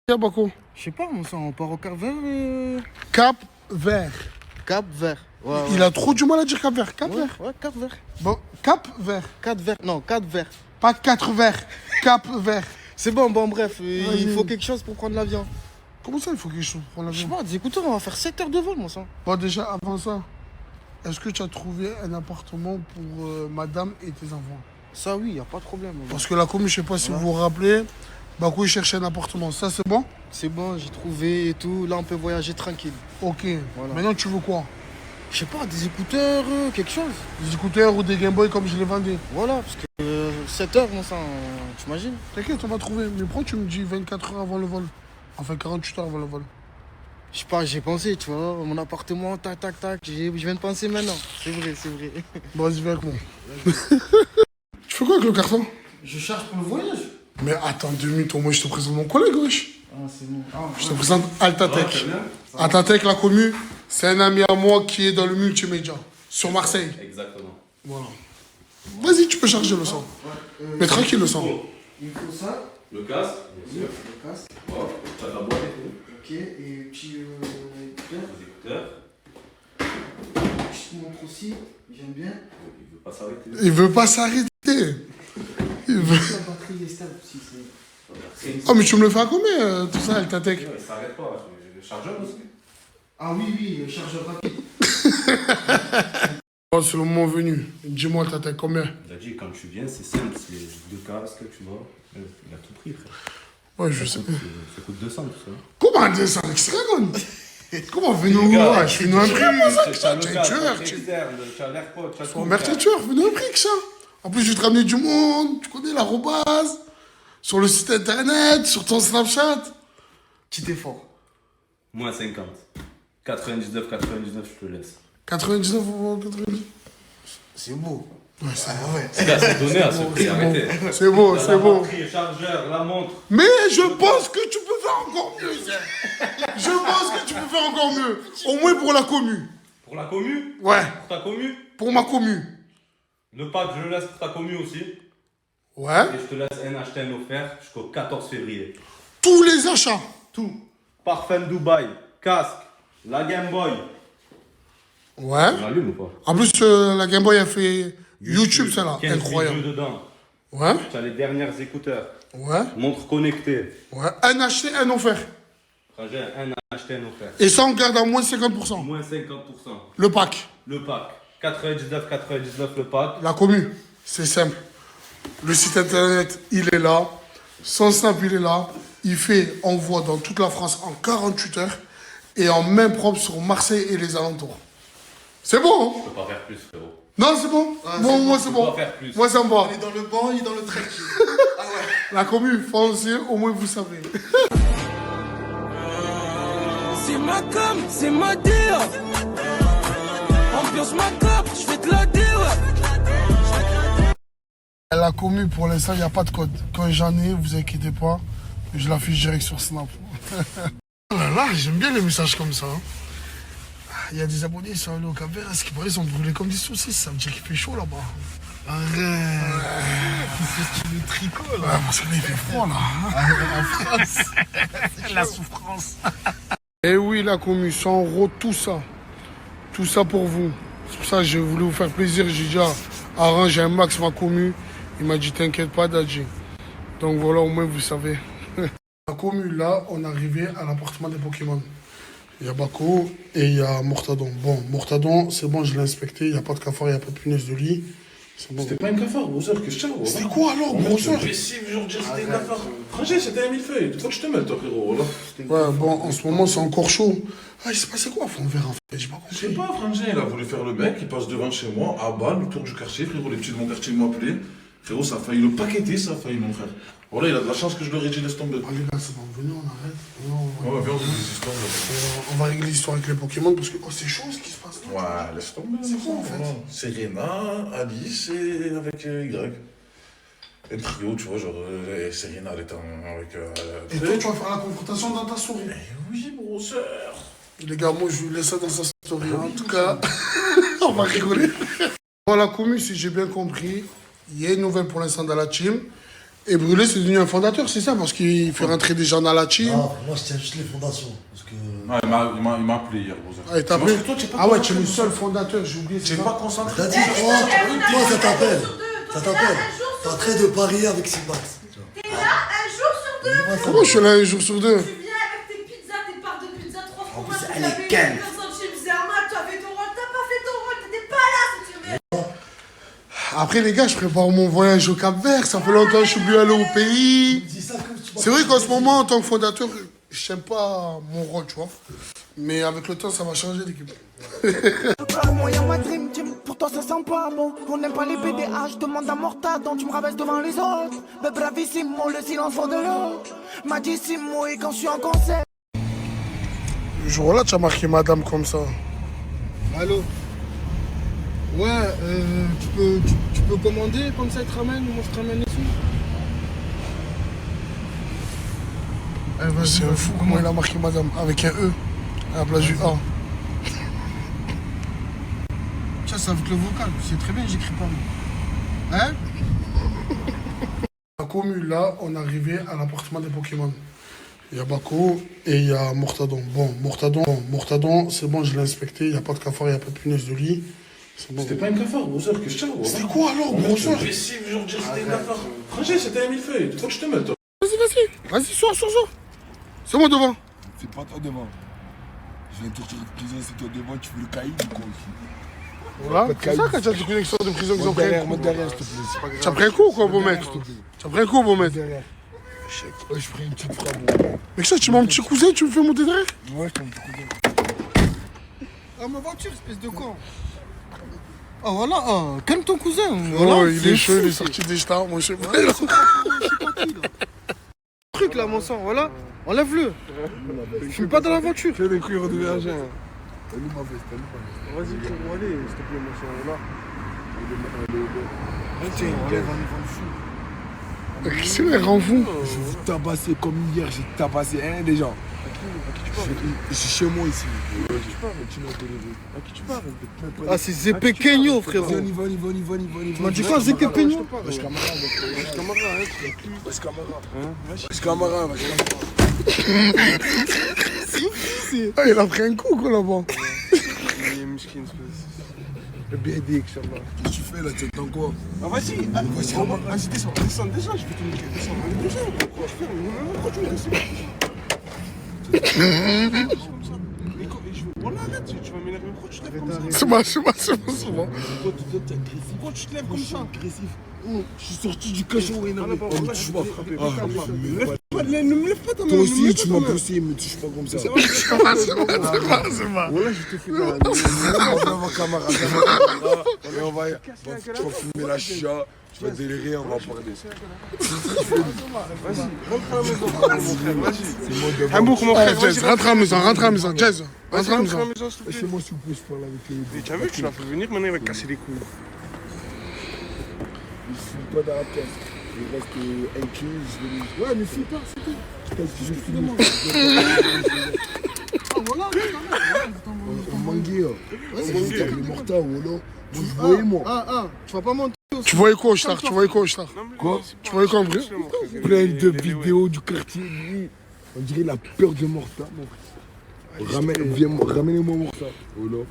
Tiens, Bako. Je sais pas, on part au Cap Vert. Cap Vert. Cap Vert. Ouais, Il a trop du mal à dire Cap Vert. Cap Vert. Ouais, Cap Vert. Bon, Cap Vert. 4 verts. Non, 4 verts. Pas 4 verts. Cap Vert. C'est bon, bref, il faut quelque chose pour prendre l'avion. Comment ça, il faut quelque chose pour prendre Je sais l'avion? pas, des écouteurs, on va faire 7 heures de vol, mon sang. Bon, déjà, avant ça, est-ce que tu as trouvé un appartement pour madame et tes enfants? Ça, oui, y a pas de problème. Parce que la commune, je sais pas si vous vous rappelez, Bako, il cherchait un appartement. Ça, c'est bon? C'est bon, j'ai trouvé et tout. Là, on peut voyager tranquille. Ok. Voilà. Maintenant, tu veux quoi? Je sais pas, des écouteurs, quelque chose. Des écouteurs ou des Game Boy comme je les vendais? Voilà, parce que 7 heures, mon sang, t'imagines? T'inquiète, on va trouver. Mais pourquoi tu me dis 24 heures avant le vol? Enfin, 48 heures avant le vol. Je sais pas, j'ai pensé, tu vois, mon appartement, tac, tac, tac. Je viens de penser maintenant. C'est vrai, c'est vrai. Bon, vas-y, viens avec moi. Tu fais quoi avec le carton? Je cherche pour le voyage. Mais attends 2 minutes, au moins je te présente mon collègue, wesh. Ah, c'est bon. Je te présente Altatech. Altatech, la commu, c'est un ami à moi qui est dans le multimédia, sur Marseille. Exactement. Voilà. Vas-y, tu peux charger le son. Mais tranquille le son. Il faut ça. Le casque, bien sûr. Le casque. Wow. T'as ta boîte et tout. Ok, et puis écouteurs. Les écouteurs. Petite montre aussi, j'aime bien. Il veut pas s'arrêter. Il veut pas s'arrêter. Il veut... La batterie est stable aussi. Oh, mais tu me le fais à combien, tout ça, Altatech? Il s'arrête pas. Le chargeur aussi. Ah oui, chargeur rapide. Oh, c'est le moment venu. Dis-moi, Altatech, combien? Il a dit quand tu viens, c'est simple. C'est 2 casques, tu vois. Il a tout pris, frère. Ouais, je sais. Ça coûte 200 tout ça. Comment 200? Qu'est-ce que tu racontes? Comment venez-nous voir? Je fais nous un prix, moi, ça, que ça. Tu es tueur, tu as l'airpod, tu as tout. merde, t'es tueur, venez un prix que ça. En plus, je vais te ramener du monde, tu connais l'arrobase, sur le site internet, sur ton Snapchat. Petit effort. Moins 50. 99, 99, je te laisse. 99 ou 90? C'est beau. Ouais, c'est C'est à se donner à ce prix, arrêtez. C'est beau, c'est beau. Le chargeur, la montre. Mais je pense que tu peux faire encore mieux, ça. Je pense que tu peux faire encore mieux. Au moins pour la commu. Pour la commu. Ouais, Pour ta commu. pour ma commu. Le pack, je le laisse pour ta commu aussi. Ouais. Et je te laisse un acheter un offert jusqu'au 14 février. Tous les achats. Tout. Parfum Dubaï, casque, la Game Boy. Ouais. On allume ou pas? En plus, la Game Boy a fait YouTube, ça là. 15 Incroyable. vidéos dedans. Ouais, Tu as les dernières écouteurs. ouais, Montre connectée. ouais. Un acheté, un offert. Frangin, un acheté, un offert. Et ça, on garde à moins 50%. Moins 50%. Le pack. Le pack. 99,99 le pack. La commu, c'est simple. Le site internet, il est là. Son snap, il est là. Il fait envoi dans toute la France en 48 heures et en main propre sur Marseille et les alentours. C'est bon, hein? Je peux pas faire plus, frérot. Non, c'est bon. Ah, Bon, c'est moi, bon, c'est je bon. peux pas faire plus. Moi, ça me va. Il est dans le banc, il est dans le trekking. Ah ouais. La commu, foncez, au moins vous savez. C'est ma com, c'est ma DA. Ambiance ma cop, je fais de la DA. La commu, pour l'instant, il n'y a pas de code. Quand j'en ai, vous inquiétez pas, je l'affiche direct sur Snap. Oh là là, j'aime bien les messages comme ça. Hein. Il y a des abonnés, ils sont allés au Cap Vert, ce qui paraît, ils sont brûlés comme des saucisses. Ça veut dire qu'il fait chaud là-bas. Arrête. C'est le tricot Ouais, là. parce que là, il fait froid là. En France. La souffrance. Eh oui, la commu, 100 €, tout ça. Tout ça pour vous. C'est pour ça que j'ai voulu vous faire plaisir. J'ai déjà arrangé un max ma commu. Il m'a dit, t'inquiète pas, Dadji. Donc voilà, au moins vous savez. La commu, là, on est arrivé à l'appartement des Pokémon. Il y a Bako et il y a Mortadon. Bon, Mortadon, c'est bon, je l'ai inspecté. Il n'y a pas de cafard, il n'y a pas de punaise de lit. C'est bon. C'était pas un cafard, Browser, que je tiens. C'était quoi alors, Browser? Lessive, genre dire c'était un cafard. Frangin, c'était un millefeuille. De quoi tu te mêles, toi, frérot, voilà. Ouais, bon, en ce moment, c'est encore chaud. Ah, il s'est passé quoi, fond vert, en fait? J'ai pas Je sais compris. pas, Frangin, il a voulu faire le mec, il passe devant chez moi, à balle, autour du quartier, frérot, les petits de mon quartier m'ont appelé. Frérot, ça a failli le paqueter, ça a failli, mon frère. Voilà, il a de la chance que je leur ai dit, laisse tomber. Ah, les gars, c'est bon, venez, on arrête. Non, Ouais, viens, on fait des histoires, là. on va régler l'histoire avec les Pokémon parce que oh, c'est chaud ce qui se passe. Là. Ouais, laisse tomber. C'est quoi, en fait? Voilà. Serena, Alice et avec Y. Et le trio, tu vois, genre, Serena, elle était avec... Et toi, tu vas faire la confrontation dans ta story. Oui, Browser. Les gars, moi, je vais laisser ça dans sa story. En tout cas, on va rigoler. Voilà, commu, si j'ai bien compris, il y a une nouvelle pour l'instant dans la team. Et Brûlé, c'est devenu un fondateur, c'est ça? Parce qu'il fait rentrer des gens dans la team. Non, moi je tiens juste les fondations. Parce que. Ah, il m'a appelé hier, Rosa. Ah, il t'a appelé? Ah ouais, tu es le seul fondateur, j'ai oublié. Tu n'es pas concentré. T'as dit, toi ça t'appelle. Ça t'appelle. T'es en train de parier avec Simax. T'es là un jour sur deux. Comment je suis là un jour sur deux? Tu viens avec tes pizzas, tes parts de pizza, 3 En fromages, plus, tu elle avais est calme. 50 centimes, Zermatt, tu as fait ton rôle, t'as pas fait ton rôle, t'étais pas là, si tu veux. Après, les gars, je prépare mon voyage au Cap-Vert. Ça fait longtemps que je suis plus allé au pays. Dis ça comme tu C'est vrai qu'en ce moment, en tant que fondateur, je n'aime pas mon rôle, tu vois. Mais avec le temps, ça va changer l'équipe. Moi y'a ma dream team, pourtant ça sent pas bon. On n'aime pas les BDH, demande à Mortadon, tu me rabaisses devant les autres. Mais bravissimo, le silence fond de l'eau. Madissimo, et quand je suis en concert. Le jour-là, tu as marqué madame comme ça. Allô? Ouais, tu peux commander, comme ça ils te ramènent, ou moi je te ramène ici? C'est un fou comment il a marqué madame, avec un E, à la place du A. Tiens, c'est avec le vocal, c'est très bien, j'écris pas moi. Hein? La commune, là, on est arrivé à l'appartement des Pokémon. Il y a Bako et il y a Mortadon. Bon, Mortadon, c'est bon, je l'ai inspecté, il n'y a pas de cafard, il n'y a pas de punaise de lit. Bon. C'était pas un cafard, Rosa, que je tiens. C'était quoi alors, grosseur? Lessive, genre dire c'était un cafard. Franchement, c'était un millefeuille. Faut que je te mette, toi. Vas-y, sois. C'est moi devant. C'est pas toi devant. Je viens de sortir de prison, c'est toi devant, tu veux le caïd ou quoi? Voilà, c'est ça quand tu as des connexions de prison qu'ils ont pris un coup. Monte derrière, s'il te plaît. C'est pas grave. Tu as pris un coup ou quoi, beau mec? Tu as pris un coup, beau mec? Derrière. Ouais, je ferai une petite frappe. Mais ça, tu m'as un petit cousin, tu me fais monter derrière? Ouais, je t'en prie. Ah, ma voiture, espèce de con. Ah, voilà, calme ton cousin. Oh, Voilà, il est chaud, fou, il est c'est- sorti des stars, moi je sais pas. Ouais, c'est pas qui, là. Truc là, mon sang, voilà. Enlève-le. Fume pas dans la voiture. Fais des cuirs de verger. Elle est ma veste, elle est ma veste. Vas-y, pour aller, s'il te plaît, mon sang, là. Tiens, enlève un niveau fou. Qu'est-ce qu'il rend fou? Je vais vous tabasser comme hier, j'ai tabassé un déjà. Je suis chez moi ici. À qui tu parles? Ah, c'est Zépé Kenyo, frérot. Vas-y, on y va. Tu m'as dit quoi, Zépé Kenyo? Wesh Camara. Ah, il a pris un coup, quoi, là-bas. Le BD, Inch'Allah. Qu'est-ce que tu fais là? Tu entends quoi? Ah, vas-y, descends, déjà, je vais te niquer. Descends, déjà, pourquoi tu me laisses? Voilà, arrête, tu vas m'énerver. Pourquoi tu te lèves comme ça? C'est bon. Pourquoi tu te lèves comme ça? Agressif. Oh, je suis sorti du cachot énervé. Oh, me touche pas. Ne me lève pas ta main. Toi aussi, tu m'as poussé, me touche pas comme ça. C'est pas. Voilà, je te fais mal. On va voir camarade. On va tu vas fumer la chicha, tu vas délirer, on va parler. Vas-y, rentre à la maison, mon frère, vas-y. Un bouc, mon frère, Jazz, rentre à la maison, Jazz. Rentre à la maison. C'est moi, s'il vous plaît, je parle avec les. Tu as vu, tu l'as fait venir, maintenant il va casser les couilles. Il fume pas dans la pièce. Il reste un cul, je vais lui. Ouais, mais fume pas, c'est tout. Je fume. Ah, voilà, On manguait, c'est les mortars, voilà. Moi, je voyais, moi. tu vas pas monter. Tu voyais quoi, Star? Quoi? Tu voyais quoi, en vrai? Plein de vidéos du quartier, lui. On dirait la peur de Morta, mon frère. Ramenez-moi Morta. Voilà.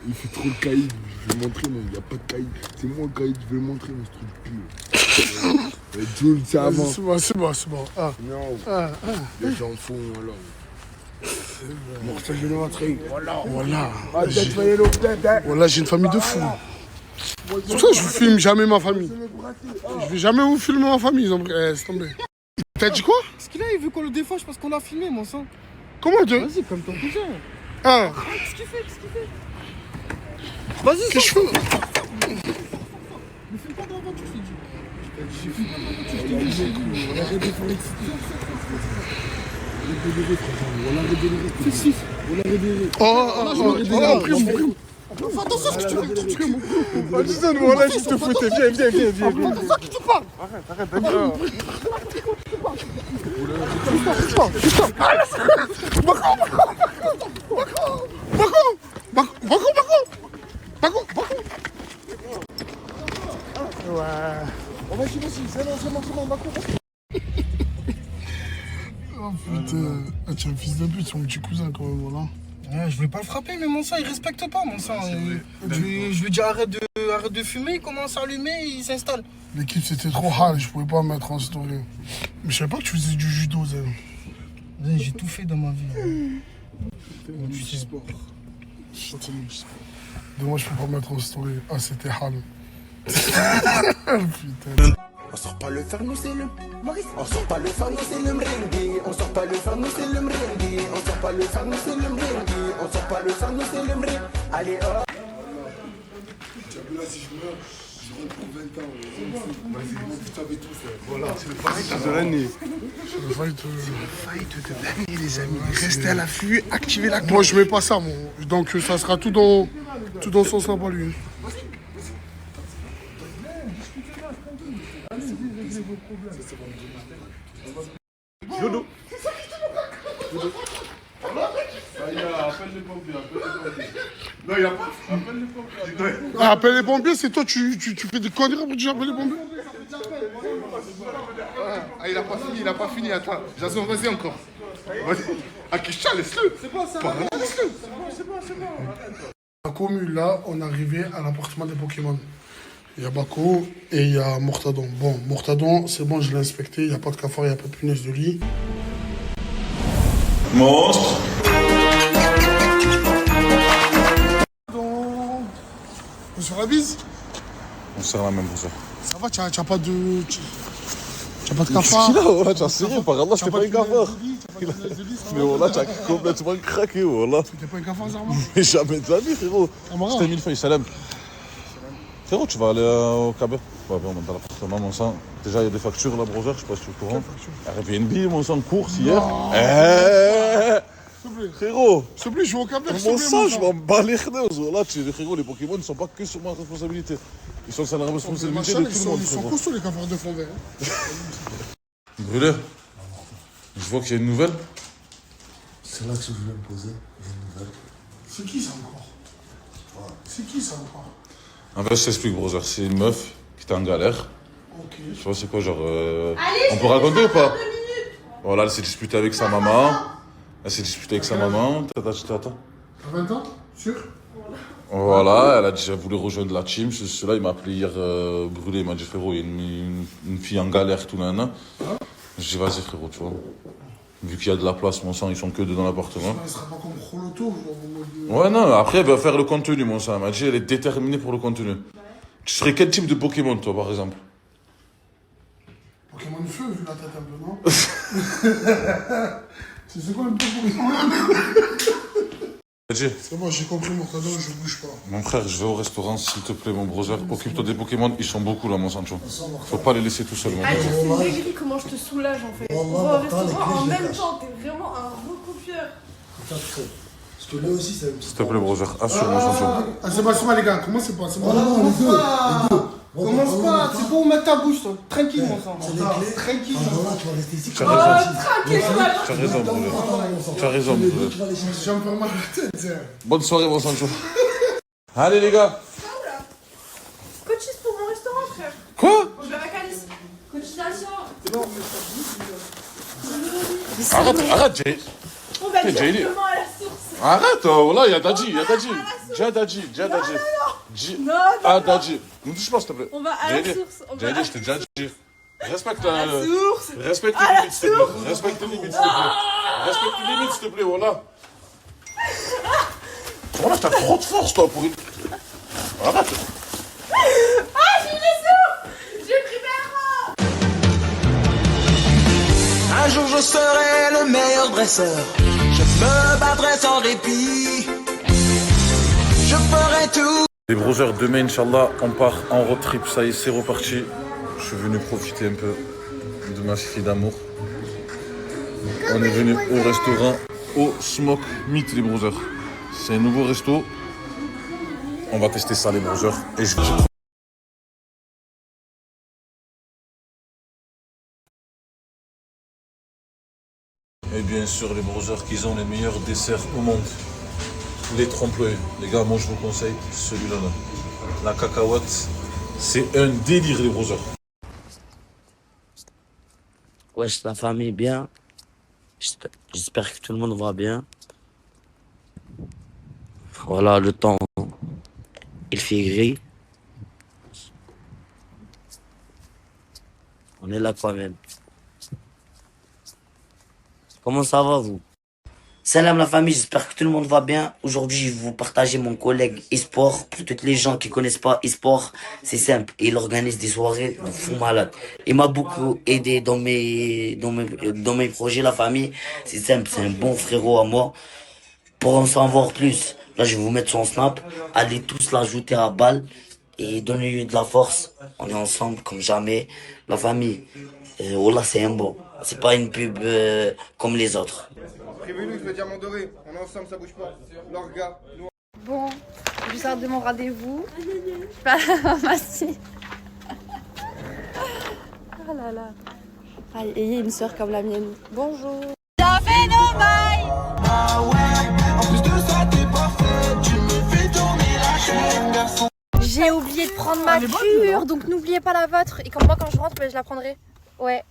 Il fait trop le caïd. Je vais montrer, mais il n'y a pas de caïd. C'est moi le caïd, je vais le montrer, mais ce truc de cul. Jules, c'est avant. C'est bon. Ah. Non. Les gens font, voilà. Morta, je vais le montrer. Voilà. Ah, peut-être fallait l'hôpital. Voilà, j'ai une famille de fous. C'est pour ça que je vous filme jamais ma famille. Je vais jamais vous filmer ma famille, ils ont pris. C'est tombé. T'as dit quoi? Qu'est-ce qu'il a? Il veut qu'on le défauche parce qu'on l'a filmé, mon sang. Comment tu. Vas-y, comme ton cousin. Ah. Qu'est-ce qu'il fait? Vas-y, Qu'est-ce que je fais? ne filme pas dans la voiture, je t'ai dit. On arrête de faire l'excitation. On arrête de délirer, frère. On arrête de délirer. Fais six. On arrête de délirer. Oh, prime. Fais attention ce que tu veux me torturer, mon gars. Vas-y, donne-moi là, je te foutais. Viens. C'est ça que tu parles. Arrête, d'accord. Ouais. Vas-y. Oh putain. Ah, tu es un fils de pute, c'est mon petit cousin quand même, voilà. Ouais, je voulais pas le frapper, mais mon sang, il respecte pas, mon sang. Je lui dis arrête de fumer, il commence à allumer, il s'installe. L'équipe c'était trop hard, je pouvais pas mettre en story. Mais je savais pas que tu faisais du judo, Zé. J'ai tout fait dans ma vie. Du sport. Dommage, je peux pas mettre en story. Ah, c'était hard. Putain. On sort pas le fer, nous c'est le Maurice. On sort pas le fer, nous c'est le meringue. On sort pas le fer, nous c'est le meringue. On sort pas le fer, nous c'est le meringue. On sort pas le fer, nous c'est le meringue. Allez hop. Tu as vu là, si je meurs, je rentre pour 20 ans. Vas-y, tu savais tout faire. Voilà, c'est le fight de l'année. C'est le fight. Fight de l'année, les amis. Restez à l'affût, activez la cloche. Moi, je mets pas ça, moi. Donc, ça sera tout dans son sens à lui. Jodo. Non, il n'y a pas. Appelle les pompiers. Ah, appelle les pompiers, c'est toi, tu fais des conneries pour dire appeler les pompiers. Ah, il a pas fini, attends. Jason, vas-y encore. Vas-y. Ah, Kisha, laisse-le. C'est pas ça. Laisse-le. C'est bon. La commune, là, on est arrivé à l'appartement des Pokémon. Il y a Bako et il y a Mortadon. Bon, Mortadon, c'est bon, je l'ai inspecté. Il n'y a pas de cafard, il n'y a pas de punaise de lit. Monstre. On se la bise? On serre la même, ça. Ça va, tu n'as pas de... Tu n'as pas de cafard? Voilà, tu as serré, par Allah, c'était pas un cafard. Mais voilà, tu as complètement craqué, voilà. C'était pas un cafard, Zarma? Mais jamais de la vie, frérot. Je t'ai mis le feuille, salam. Frérot, tu vas aller au Caber? Ouais, bon, on est dans l'appartement, mon sang. Déjà, il y a des factures, là, brother, je sais pas si tu es au courant. Airbnb, mon sang, course hier. Frérot, S'il te plaît, je vais au Cap-Vert. mon sang, je m'en bats les chneuses. Voilà, frérot, les Pokémon ne sont pas que sur ma responsabilité. Ils sont sur la responsabilité de tout le monde, Ils sont frérot. costauds, les cafards de fond vert. Brûlé, je vois qu'il y a une nouvelle. C'est là que je voulais me poser. J'ai une nouvelle. C'est qui ça encore? C'est qui ça encore? En fait, je t'explique, brother. C'est une meuf qui était en galère. Ok. Je vois, c'est quoi, genre. Allez, on peut raconter ou pas? 2 minutes. Voilà, elle s'est disputée avec sa maman. Elle s'est disputée avec sa maman. Attends. T'as 20 ans? Sûr? Voilà, elle a déjà voulu rejoindre la team. Cela, il m'a appelé hier brûlé. Il m'a dit, frérot, il y a une fille en galère, tout nana. Je dis, vas-y, frérot, tu vois. Vu qu'il y a de la place, mon sang, ils sont que deux dans l'appartement. Elle sera pas comme Roloto, genre en mode... Ouais, non, après, elle va faire le contenu, mon sang. Elle m'a dit, elle est déterminée pour le contenu. Tu serais quel type de Pokémon, toi, par exemple? Pokémon feu, vu la tête un peu, non? C'est quoi le Pokémon? C'est bon, j'ai compris, Mortadon, je bouge pas. Mon frère, je vais au restaurant, s'il te plaît, mon brother. Occupe-toi des Pokémon, ils sont beaucoup là, mon Sancho. Faut pas les laisser tout seuls, mon Ah, tu frère. sais, c'est maigri comment je te soulage en fait. On va au restaurant en même temps, t'es vraiment un recopieur. Parce que lui aussi, c'est un petit. S'il te plaît, brother, assure, mon Sancho. Ah, c'est pas, les gars, comment c'est pas? C'est Oh non, les deux. Commence pas, c'est pour mettre ta bouche, toi. Tranquille, mon sang. C'est les clés. Tranquille. Ah, voilà, tu vas rester ici. Tu as raison. Tranquille, Tu as raison, brother. Tu as raison, brother. Tu vas les changer. J'ai un peu mal à la tête, tiens. Bonne soirée, mon Sancho. Allez, les gars. Cotise pour mon restaurant, frère. Quoi? Je vais avec Alice. Cotisation. Arrête, Jay. On va Jay, directement à la source. Arrête, voilà, il y a Dadji. Non, Dadji. Ne touche pas, s'il te plaît. On va à la source. On va à Jay, la je t'ai déjà dit. Respecte source. Respecte les limites, s'il te plaît. Respecte les limites, s'il te plaît. Respecte les limites, s'il te plaît, voilà. Voilà, t'as trop de force, toi, pour une... Arrête. Ah, j'ai les sourds. J'ai pris mes erreurs. Un jour je serai le meilleur dresseur. Je me battrai sans répit. Je ferai tout. Les brothers, demain, Inch'Allah, on part en road trip. Ça y est, c'est reparti. Je suis venu profiter un peu de ma fille d'amour. On est venu au restaurant au Smoke Meat, les brothers. C'est un nouveau resto. On va tester ça, les brothers. Et je... Et bien sûr, les brothers, qu'ils ont les meilleurs desserts au monde. Les trompe-l'œil. Les gars, moi je vous conseille celui-là. Là. La cacahuète, c'est un délire, les brothers. Wesh, la famille, bien. J'espère que tout le monde va bien. Voilà, le temps, il fait gris. On est là quand même. Comment ça va, vous? Salam la famille, j'espère que tout le monde va bien. Aujourd'hui, je vais vous partager mon collègue eSport. Pour toutes les gens qui connaissent pas eSport, c'est simple. Il organise des soirées de fou malade. Il m'a beaucoup aidé dans mes projets, la famille. C'est simple, c'est un bon frérot à moi. Pour en savoir plus, là, je vais vous mettre son snap. Allez tous l'ajouter à balle et donnez-lui de la force. On est ensemble comme jamais. La famille, Wallah, c'est un bon. C'est pas une pub comme les autres. Prévenu, je veux diamant doré. On est ensemble, ça bouge pas. L'orga, nous. Bon, je sors de mon rendez-vous. Merci. Oh là là. Ayez une soeur comme la mienne. Bonjour. T'as fait nos bails. Ah ouais, en plus de ça, t'es parfait. Tu me fais tourner la chaîne, garçon. J'ai oublié de prendre ma cure, donc n'oubliez pas la vôtre. Et comme moi, quand je rentre, je la prendrai. Ouais.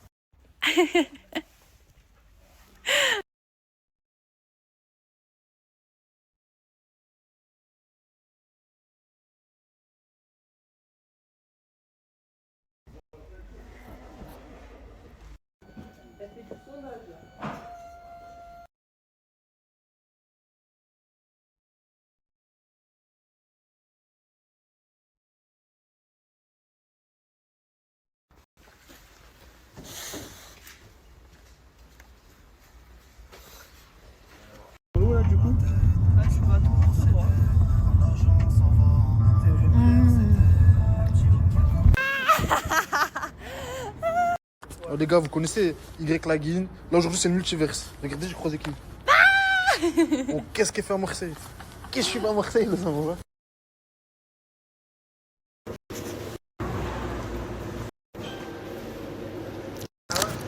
Oh, les gars, vous connaissez Y Laguine. Là aujourd'hui c'est le multiverse. Regardez, j'ai croisé qui. Oh, qu'est-ce qu'elle fait à Marseille? Qu'est-ce que je fais à Marseille, les amoureux?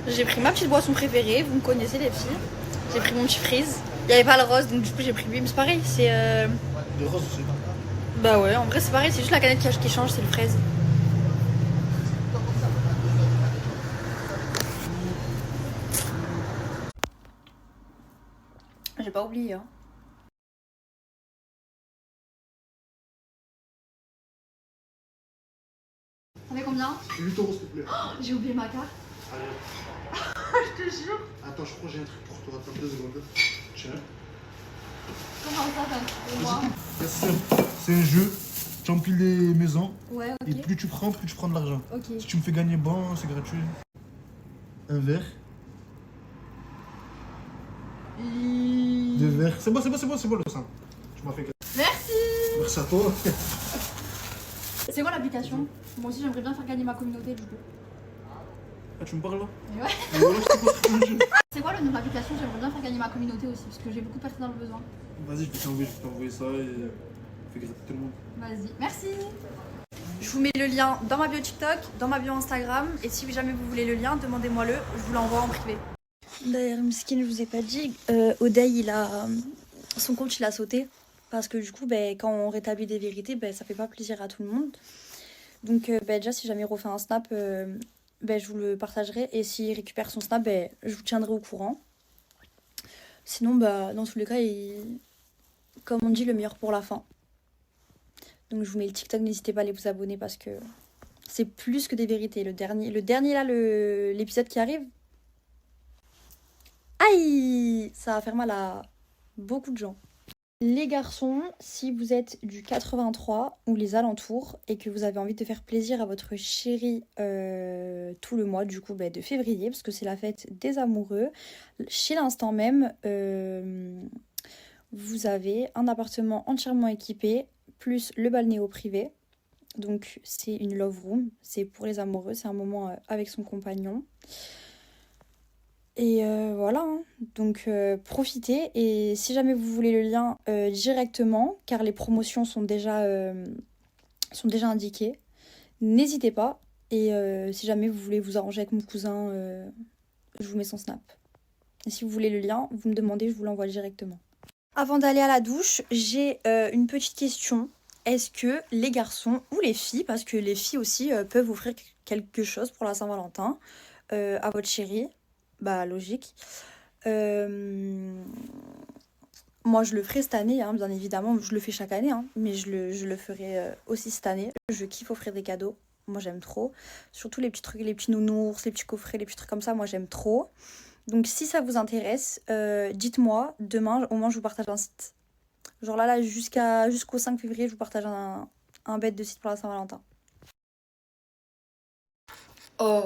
J'ai pris ma petite boisson préférée, vous me connaissez les filles. J'ai pris mon petit freeze. Il n'y avait pas le rose, donc du coup j'ai pris lui, mais c'est pareil, c'est... Le rose aussi. Bah ouais, en vrai c'est pareil, c'est juste la canette qui change, c'est le fraise. J'ai pas oublié, hein. Ça fait combien? 8 € s'il te plaît. Oh, j'ai oublié ma carte. Allez. Je te jure. Attends, je crois que j'ai un truc pour toi. Attends 2 secondes. Tiens. Comment ça, t'as un truc pour moi? C'est un jeu. Tu empiles les maisons. Ouais, ok. Et plus tu prends de l'argent. Ok. Si tu me fais gagner, bon, c'est gratuit. Un verre. Deux verres. C'est bon le sang. Tu m'as fait gagner. Merci. Merci à toi. C'est quoi l'application? Moi aussi j'aimerais bien faire gagner ma communauté du coup. Ah, tu me parles là? Mais ouais. Voilà, je te pose un jeu. C'est quoi le nom de l'application? J'aimerais bien faire gagner ma communauté aussi parce que j'ai beaucoup de personnes dans le besoin. Vas-y, je vais t'envoyer ça et fais gratter tout le monde. Vas-y, merci. Je vous mets le lien dans ma bio TikTok, dans ma bio Instagram et si jamais vous voulez le lien, demandez-moi-le, je vous l'envoie en privé. D'ailleurs, Miskin, je vous ai pas dit, Oday, il a son compte, il a sauté parce que du coup, quand on rétablit des vérités, ça fait pas plaisir à tout le monde. Donc déjà, si jamais il refait un snap, je vous le partagerai et s'il récupère son snap, je vous tiendrai au courant. Sinon, dans tous les cas, comme on dit, le meilleur pour la fin. Donc je vous mets le TikTok, n'hésitez pas à aller vous abonner parce que c'est plus que des vérités. Le dernier là, l'épisode qui arrive, aïe, ça va faire mal à beaucoup de gens. Les garçons, si vous êtes du 83 ou les alentours et que vous avez envie de faire plaisir à votre chérie tout le mois, du coup de février, parce que c'est la fête des amoureux, chez l'instant même, vous avez un appartement entièrement équipé, plus le balnéo privé. Donc c'est une love room, c'est pour les amoureux, c'est un moment avec son compagnon. Et voilà, hein. Donc profitez et si jamais vous voulez le lien directement, car les promotions sont déjà indiquées, n'hésitez pas. Et si jamais vous voulez vous arranger avec mon cousin, je vous mets son snap. Et si vous voulez le lien, vous me demandez, je vous l'envoie directement. Avant d'aller à la douche, j'ai une petite question. Est-ce que les garçons ou les filles, parce que les filles aussi peuvent offrir quelque chose pour la Saint-Valentin à votre chérie, logique. Moi, je le ferai cette année, hein, bien évidemment. Je le fais chaque année, hein, mais je le ferai aussi cette année. Je kiffe offrir des cadeaux. Moi, j'aime trop. Surtout les petits trucs, les petits nounours, les petits coffrets, les petits trucs comme ça. Moi, j'aime trop. Donc, si ça vous intéresse, dites-moi. Demain, au moins, je vous partage un site. Genre là jusqu'au 5 février, je vous partage un bête de site pour la Saint-Valentin. Oh,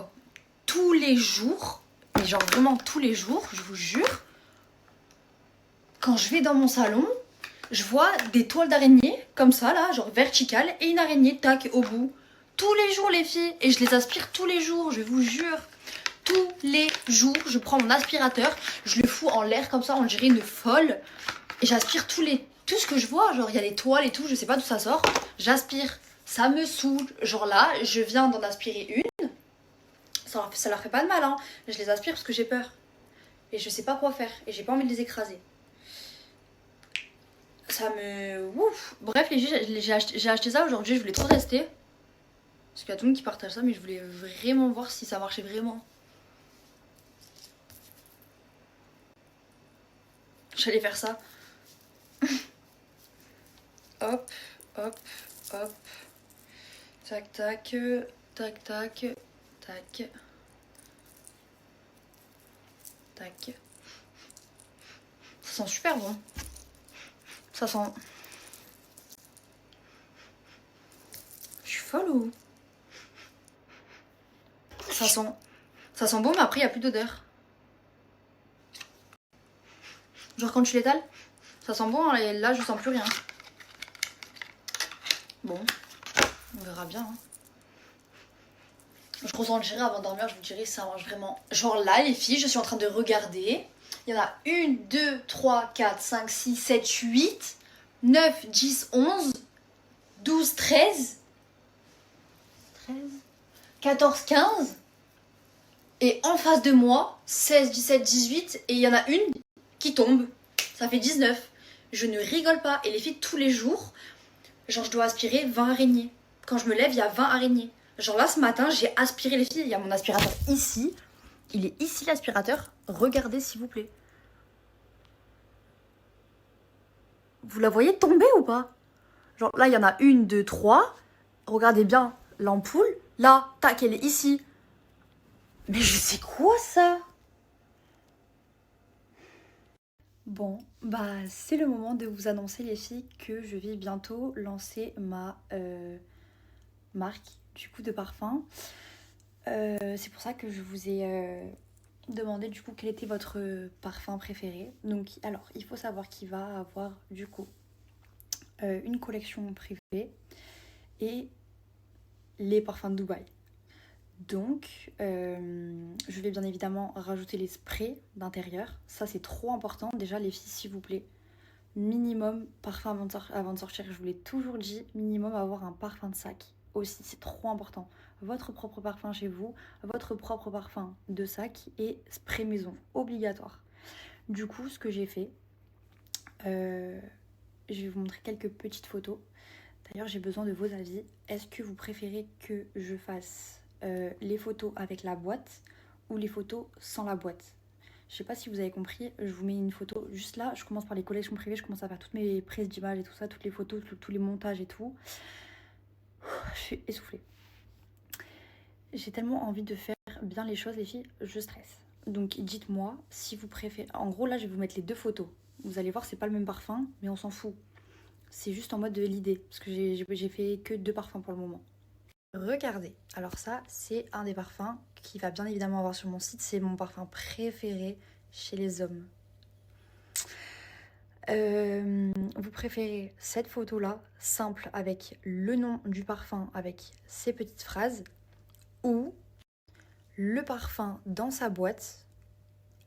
tous les jours, mais genre vraiment tous les jours, je vous jure, quand je vais dans mon salon, je vois des toiles d'araignée, comme ça là, genre verticales, et une araignée, tac, au bout. Tous les jours les filles, et je les aspire tous les jours, je vous jure. Tous les jours, je prends mon aspirateur, je le fous en l'air comme ça, on dirait une folle, et j'aspire tout ce que je vois, genre il y a des toiles et tout, je sais pas d'où ça sort, j'aspire, ça me saoule, genre là, je viens d'en aspirer une, ça leur fait pas de mal, hein, je les aspire parce que j'ai peur, et je sais pas quoi faire, et j'ai pas envie de les écraser. Ça me... Ouf. Bref les filles, j'ai acheté ça aujourd'hui, je voulais trop tester, parce qu'il y a tout le monde qui partage ça, mais je voulais vraiment voir si ça marchait vraiment. J'allais faire ça. Hop, hop, hop. Tac, tac, tac, tac, tac. Tac. Ça sent super bon. Ça sent... Je suis folle ou... Ça sent bon, mais après il n'y a plus d'odeur. Genre quand tu l'étales, ça sent bon, et là je sens plus rien. Bon, on verra bien. Hein. Je ressentirai avant de dormir, je vous dirai si ça marche vraiment. Genre là les filles, je suis en train de regarder. Il y en a 1, 2, 3, 4, 5, 6, 7, 8, 9, 10, 11, 12, 13, 14, 15. Et en face de moi, 16, 17, 18. Et il y en a une qui tombe. Ça fait 19. Je ne rigole pas. Et les filles, tous les jours, genre je dois aspirer 20 araignées. Quand je me lève, il y a 20 araignées. Genre là, ce matin, j'ai aspiré les filles. Il y a mon aspirateur ici. Il est ici l'aspirateur. Regardez s'il vous plaît. Vous la voyez tomber ou pas? Genre là, il y en a 1, 2, 3. Regardez bien l'ampoule. Là, tac, elle est ici. Mais je sais quoi ça? Bon, bah c'est le moment de vous annoncer les filles que je vais bientôt lancer ma marque du coup de parfum. C'est pour ça que je vous ai demandé du coup quel était votre parfum préféré. Donc alors il faut savoir qu'il va avoir du coup une collection privée et les parfums de Dubaï. Donc, je vais bien évidemment rajouter les sprays d'intérieur. Ça, c'est trop important. Déjà, les filles, s'il vous plaît, minimum parfum avant de sortir. Je vous l'ai toujours dit, minimum avoir un parfum de sac aussi. C'est trop important. Votre propre parfum chez vous, votre propre parfum de sac et spray maison, obligatoire. Du coup, ce que j'ai fait, je vais vous montrer quelques petites photos. D'ailleurs, j'ai besoin de vos avis. Est-ce que vous préférez que je fasse les photos avec la boîte ou les photos sans la boîte? Je sais pas si vous avez compris, je vous mets une photo juste là, je commence par les collections privées, je commence à faire toutes mes prises d'images et tout ça, toutes les photos, tous les montages et tout. Je suis essoufflée. J'ai tellement envie de faire bien les choses les filles, je stresse. Donc dites-moi si vous préférez, en gros là je vais vous mettre les deux photos. Vous allez voir c'est pas le même parfum mais on s'en fout. C'est juste en mode de l'idée parce que j'ai fait que 2 parfums pour le moment. Regardez, alors ça c'est un des parfums qui va bien évidemment avoir sur mon site, c'est mon parfum préféré chez les hommes. Vous préférez cette photo là, simple avec le nom du parfum avec ces petites phrases, ou le parfum dans sa boîte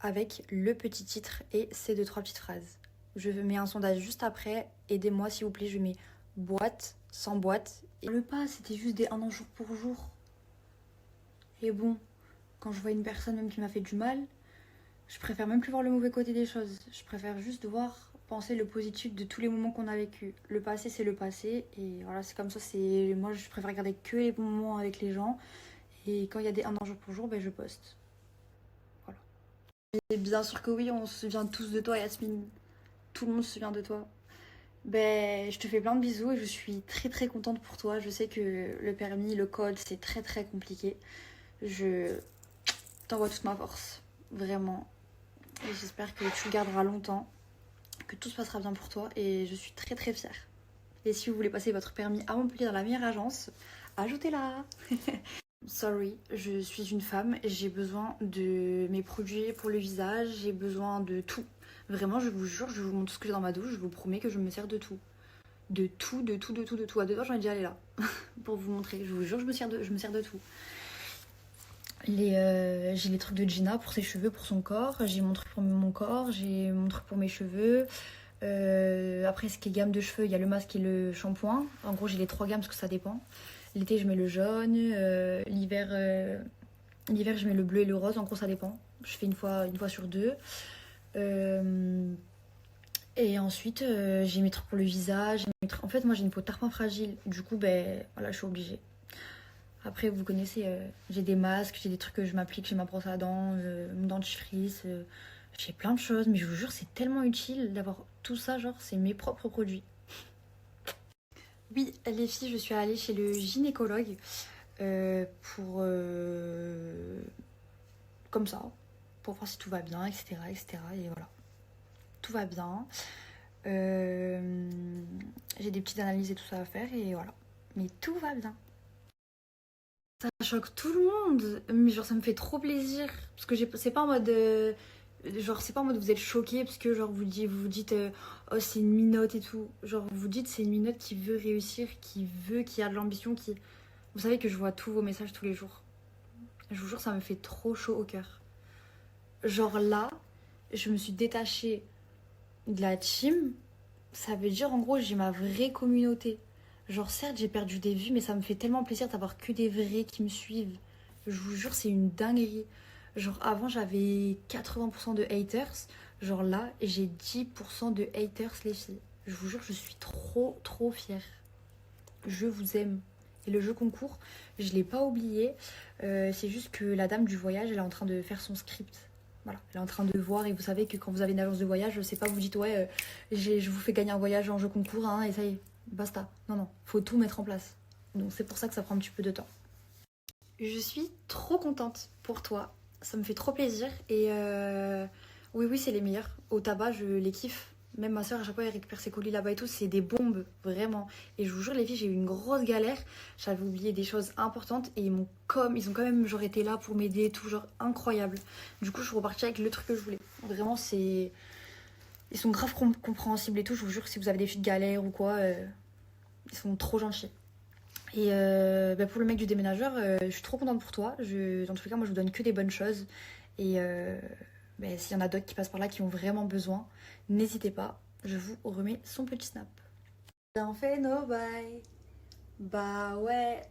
avec le petit titre et ces 2-3 petites phrases? Je mets un sondage juste après, aidez-moi s'il vous plaît, je mets boîte, sans boîte. Et le pas, c'était juste des 1 an jour pour jour. Et bon, quand je vois une personne même qui m'a fait du mal, je préfère même plus voir le mauvais côté des choses. Je préfère juste penser le positif de tous les moments qu'on a vécu. Le passé, c'est le passé. Et voilà, c'est comme ça. Moi, je préfère regarder que les bons moments avec les gens. Et quand il y a des 1 an jour pour jour, ben, je poste. bien sûr que oui, on se souvient tous de toi, Yasmine. Tout le monde se souvient de toi. Ben, je te fais plein de bisous et je suis très très contente pour toi. Je sais que le permis, le code, c'est très très compliqué. Je t'envoie toute ma force, vraiment. Et j'espère que tu le garderas longtemps, que tout se passera bien pour toi et je suis très très fière. Et si vous voulez passer votre permis à Montpellier dans la meilleure agence, ajoutez-la. Sorry, je suis une femme, j'ai besoin de mes produits pour le visage, j'ai besoin de tout. Vraiment, je vous jure, je vous montre tout ce que j'ai dans ma douche, je vous promets que je me sers de tout. De tout, de tout, de tout, de tout. À deux heures, j'en ai déjà allé là, pour vous montrer. Je vous jure, je me sers de tout. J'ai les trucs de Gina pour ses cheveux, pour son corps. J'ai mon truc pour mon corps, j'ai mon truc pour mes cheveux. Après, ce qui est gamme de cheveux, il y a le masque et le shampoing. En gros, j'ai les 3 gammes parce que ça dépend. L'été, je mets le jaune. L'hiver, je mets le bleu et le rose. En gros, ça dépend. Je fais une fois sur 2. Et ensuite, j'ai mes trucs pour le visage. En fait, moi, j'ai une peau tarpin fragile. Du coup, ben, voilà, je suis obligée. Après, vous connaissez, j'ai des masques, j'ai des trucs que je m'applique, j'ai ma brosse à dents, mon dentifrice. J'ai plein de choses, mais je vous jure, c'est tellement utile d'avoir tout ça. Genre, c'est mes propres produits. Oui, les filles, je suis allée chez le gynécologue pour... comme ça, pour voir si tout va bien, etc. Et voilà. Tout va bien. J'ai des petites analyses et tout ça à faire et voilà. Mais tout va bien. Ça choque tout le monde. Mais genre ça me fait trop plaisir. Parce que c'est pas en mode... genre c'est pas en mode vous êtes choqués parce que genre vous dites oh c'est une minote et tout. Genre vous dites c'est une minote qui veut réussir, qui a de l'ambition, qui... Vous savez que je vois tous vos messages tous les jours. Je vous jure ça me fait trop chaud au cœur. Genre là, je me suis détachée de la team. Ça veut dire en gros j'ai ma vraie communauté. Genre certes j'ai perdu des vues mais ça me fait tellement plaisir d'avoir que des vrais qui me suivent. Je vous jure c'est une dinguerie. Genre avant j'avais 80% de haters. Genre là j'ai 10% de haters les filles. Je vous jure je suis trop fière. Je vous aime. Et le jeu concours je l'ai pas oublié. C'est juste que la dame du voyage elle est en train de faire son script. Voilà, elle est en train de voir et vous savez que quand vous avez une agence de voyage, c'est pas vous dites ouais, je vous fais gagner un voyage en jeu concours hein, et ça y est, basta. Non, faut tout mettre en place. Donc c'est pour ça que ça prend un petit peu de temps. Je suis trop contente pour toi, ça me fait trop plaisir et oui c'est les meilleurs. Au tabac je les kiffe. Même ma soeur à chaque fois elle récupère ses colis là-bas et tout, c'est des bombes, vraiment. Et je vous jure les filles, j'ai eu une grosse galère, j'avais oublié des choses importantes et ils ont quand même genre été là pour m'aider, tout genre incroyable. Du coup je suis repartie avec le truc que je voulais. Vraiment c'est... Ils sont grave compréhensibles et tout, je vous jure si vous avez des filles de galère ou quoi, ils sont trop gentils. Et pour le mec du déménageur, je suis trop contente pour toi. Dans tous les cas moi je vous donne que des bonnes choses. Et s'il y en a d'autres qui passent par là qui ont vraiment besoin, n'hésitez pas, je vous remets son petit snap. Bien fait no bye. Bah ouais,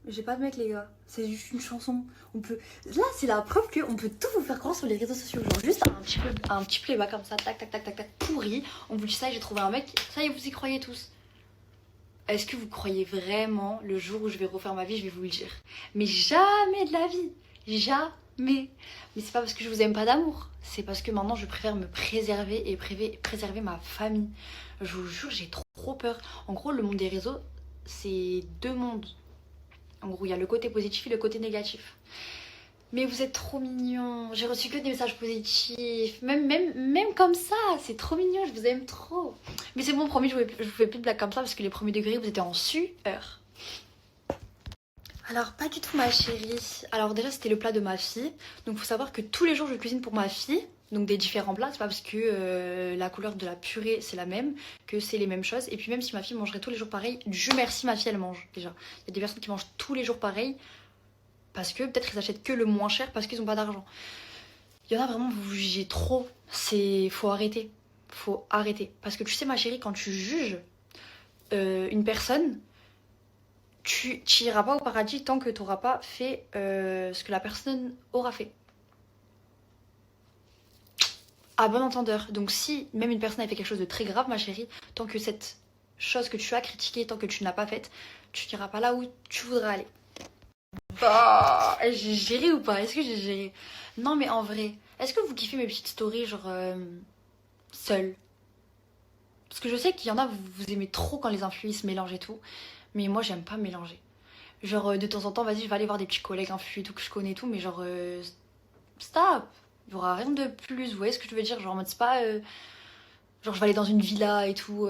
j'ai pas de mec les gars, c'est juste une chanson. Là c'est la preuve qu'on peut tout vous faire croire sur les réseaux sociaux. Genre juste un petit playback comme ça, tac, pourri. On vous dit ça et j'ai trouvé un mec, ça y est vous y croyez tous. Est-ce que vous croyez vraiment le jour où je vais refaire ma vie, je vais vous le dire. Mais jamais de la vie, jamais. Mais c'est pas parce que je vous aime pas d'amour, c'est parce que maintenant je préfère me préserver et préserver ma famille. Je vous jure, j'ai trop peur. En gros, le monde des réseaux, c'est 2 mondes. En gros, il y a le côté positif et le côté négatif. Mais vous êtes trop mignons. J'ai reçu que des messages positifs. Même comme ça, c'est trop mignon, je vous aime trop. Mais c'est bon, promis, je vous fais plus de blagues comme ça parce que les premiers degrés, vous étiez en sueur. Alors pas du tout ma chérie. Alors déjà c'était le plat de ma fille. Donc faut savoir que tous les jours je cuisine pour ma fille. Donc des différents plats. C'est pas parce que la couleur de la purée c'est la même que c'est les mêmes choses. Et puis même si ma fille mangerait tous les jours pareil, Dieu merci ma fille elle mange déjà. Il y a des personnes qui mangent tous les jours pareil. Parce que peut-être qu'ils achètent que le moins cher parce qu'ils ont pas d'argent. Il y en a vraiment vous jugez trop. Faut arrêter. Faut arrêter. Parce que tu sais ma chérie quand tu juges une personne, tu n'iras pas au paradis tant que tu n'auras pas fait ce que la personne aura fait. À bon entendeur. Donc si même une personne a fait quelque chose de très grave, ma chérie, tant que cette chose que tu as critiquée, tant que tu ne l'as pas faite, tu n'iras pas là où tu voudrais aller. Bah, j'ai géré ou pas? Est-ce que j'ai géré? Non mais en vrai, Est-ce que vous kiffez mes petites stories, genre, seules? Parce que je sais qu'il y en a, vous aimez trop quand les influx se mélangent et tout. Mais moi, j'aime pas mélanger. Genre, de temps en temps, vas-y, je vais aller voir des petits collègues influx et tout que je connais et tout. Mais genre, stop. Il y aura rien de plus. Vous voyez ce que je veux dire? Genre, en mode, c'est pas... genre, je vais aller dans une villa et tout. Vous